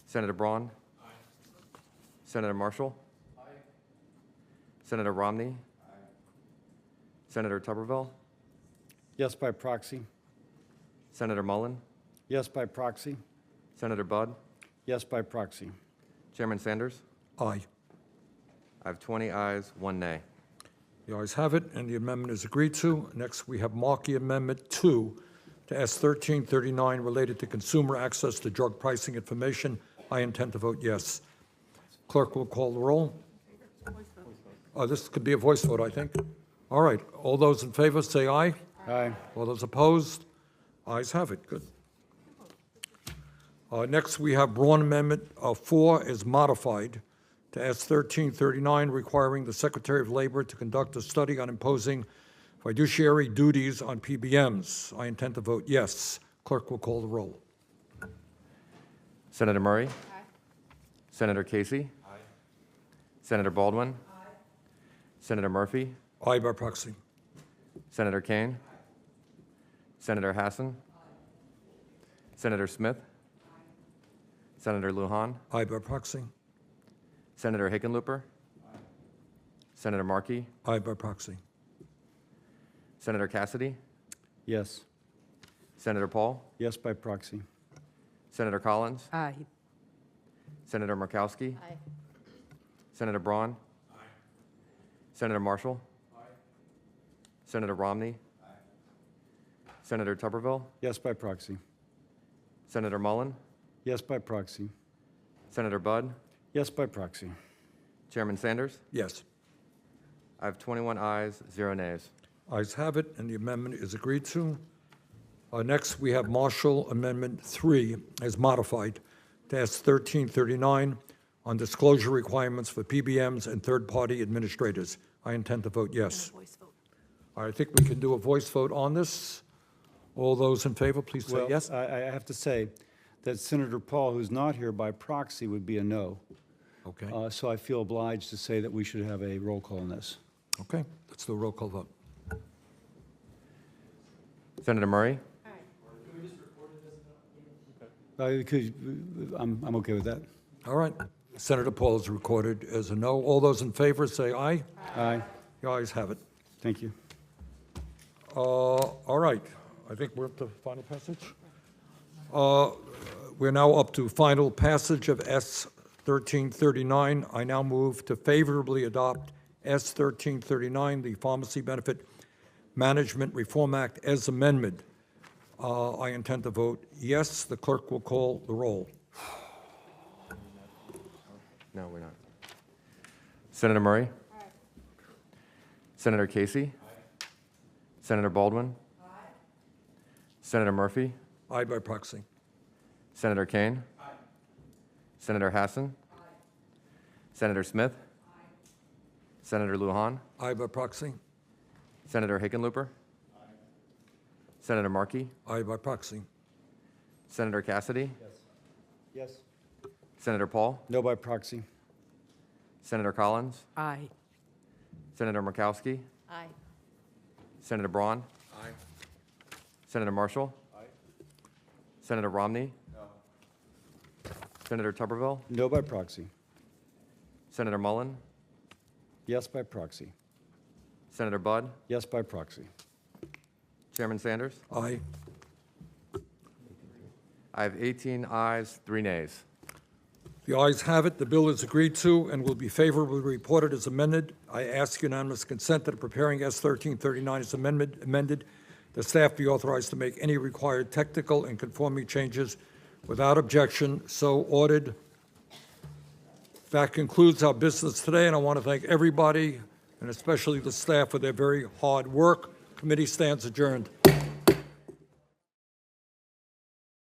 Senator Braun. Senator Marshall. Senator Romney. Senator Tuberville.
Yes by proxy.
Senator Mullen.
Yes by proxy.
Senator Budd.
Yes by proxy.
Chairman Sanders.
Aye.
I have 20 ayes, 1 nay.
The ayes have it, and the amendment is agreed to. Next, we have Markey Amendment 2 to S 1339, related to consumer access to drug pricing information. I intend to vote yes. Clerk will call the roll. This could be a voice vote, I think. All right. All those in favor say aye.
Aye.
All those opposed? Ayes have it. Good. Next, we have Braun Amendment 4 is modified to S 1339, requiring the Secretary of Labor to conduct a study on imposing fiduciary duties on PBMs. I intend to vote yes. Clerk will call the roll.
Senator Murray. Senator Casey. Senator Baldwin. Senator Murphy.
Aye by proxy.
Senator Kane. Senator Hassan. Senator Smith. Senator Lujan.
Aye by proxy.
Senator Hickenlooper. Senator Markey.
Aye by proxy.
Senator Cassidy.
Yes.
Senator Paul.
Yes by proxy.
Senator Collins.
Aye.
Senator Murkowski.
Aye.
Senator Braun. Senator Marshall. Senator Romney. Senator Tuberville.
Yes by proxy.
Senator Mullen.
Yes by proxy.
Senator Budd.
Yes by proxy.
Chairman Sanders.
Yes.
I have 21 ayes, 0 nays.
Ayes have it, and the amendment is agreed to. Next, we have Marshall Amendment 3 as modified to S 1339 on disclosure requirements for PBMs and third-party administrators. I intend to vote yes.
Voice vote.
I think we can do a voice vote on this. All those in favor, please say
Well,
yes.
I have to say that Senator Paul, who's not here by proxy, would be a no.
Okay.
So I feel obliged to say that we should have a roll call on this.
Okay, let's do a roll call vote.
Senator Murray.
I'm okay with that.
All right. Senator Paul is recorded as a no. All those in favor say aye.
Aye.
The ayes have it.
Thank you.
All right. I think we're up to final passage. We're now up to final passage of S 1339. I now move to favorably adopt S 1339, the Pharmacy Benefit Management Reform Act, as amended. I intend to vote yes. The clerk will call the roll.
No, we're not. Senator Murray. Senator Casey. Senator Baldwin. Senator Murphy.
Aye by proxy.
Senator Kane. Senator Hassan. Senator Smith. Senator Lujan.
Aye by proxy.
Senator Hickenlooper. Senator Markey.
Aye by proxy.
Senator Cassidy.
Yes.
Senator Paul,
No by proxy.
Senator Collins,
Aye.
Senator Murkowski,
Aye.
Senator Braun.
Aye.
Senator Marshall. Senator Romney. Senator Tuberville,
No by proxy.
Senator Mullen,
Yes by proxy.
Senator Budd,
Yes by proxy.
Chairman Sanders.
Aye.
I have 18 ayes, 3 nays.
The ayes have it. The bill is agreed to and will be favorably reported as amended. I ask unanimous consent that preparing S. 1339 as amended, the staff be authorized to make any required technical and conforming changes without objection, so ordered. That concludes our business today, and I want to thank everybody, and especially the staff, for their very hard work. Committee stands adjourned.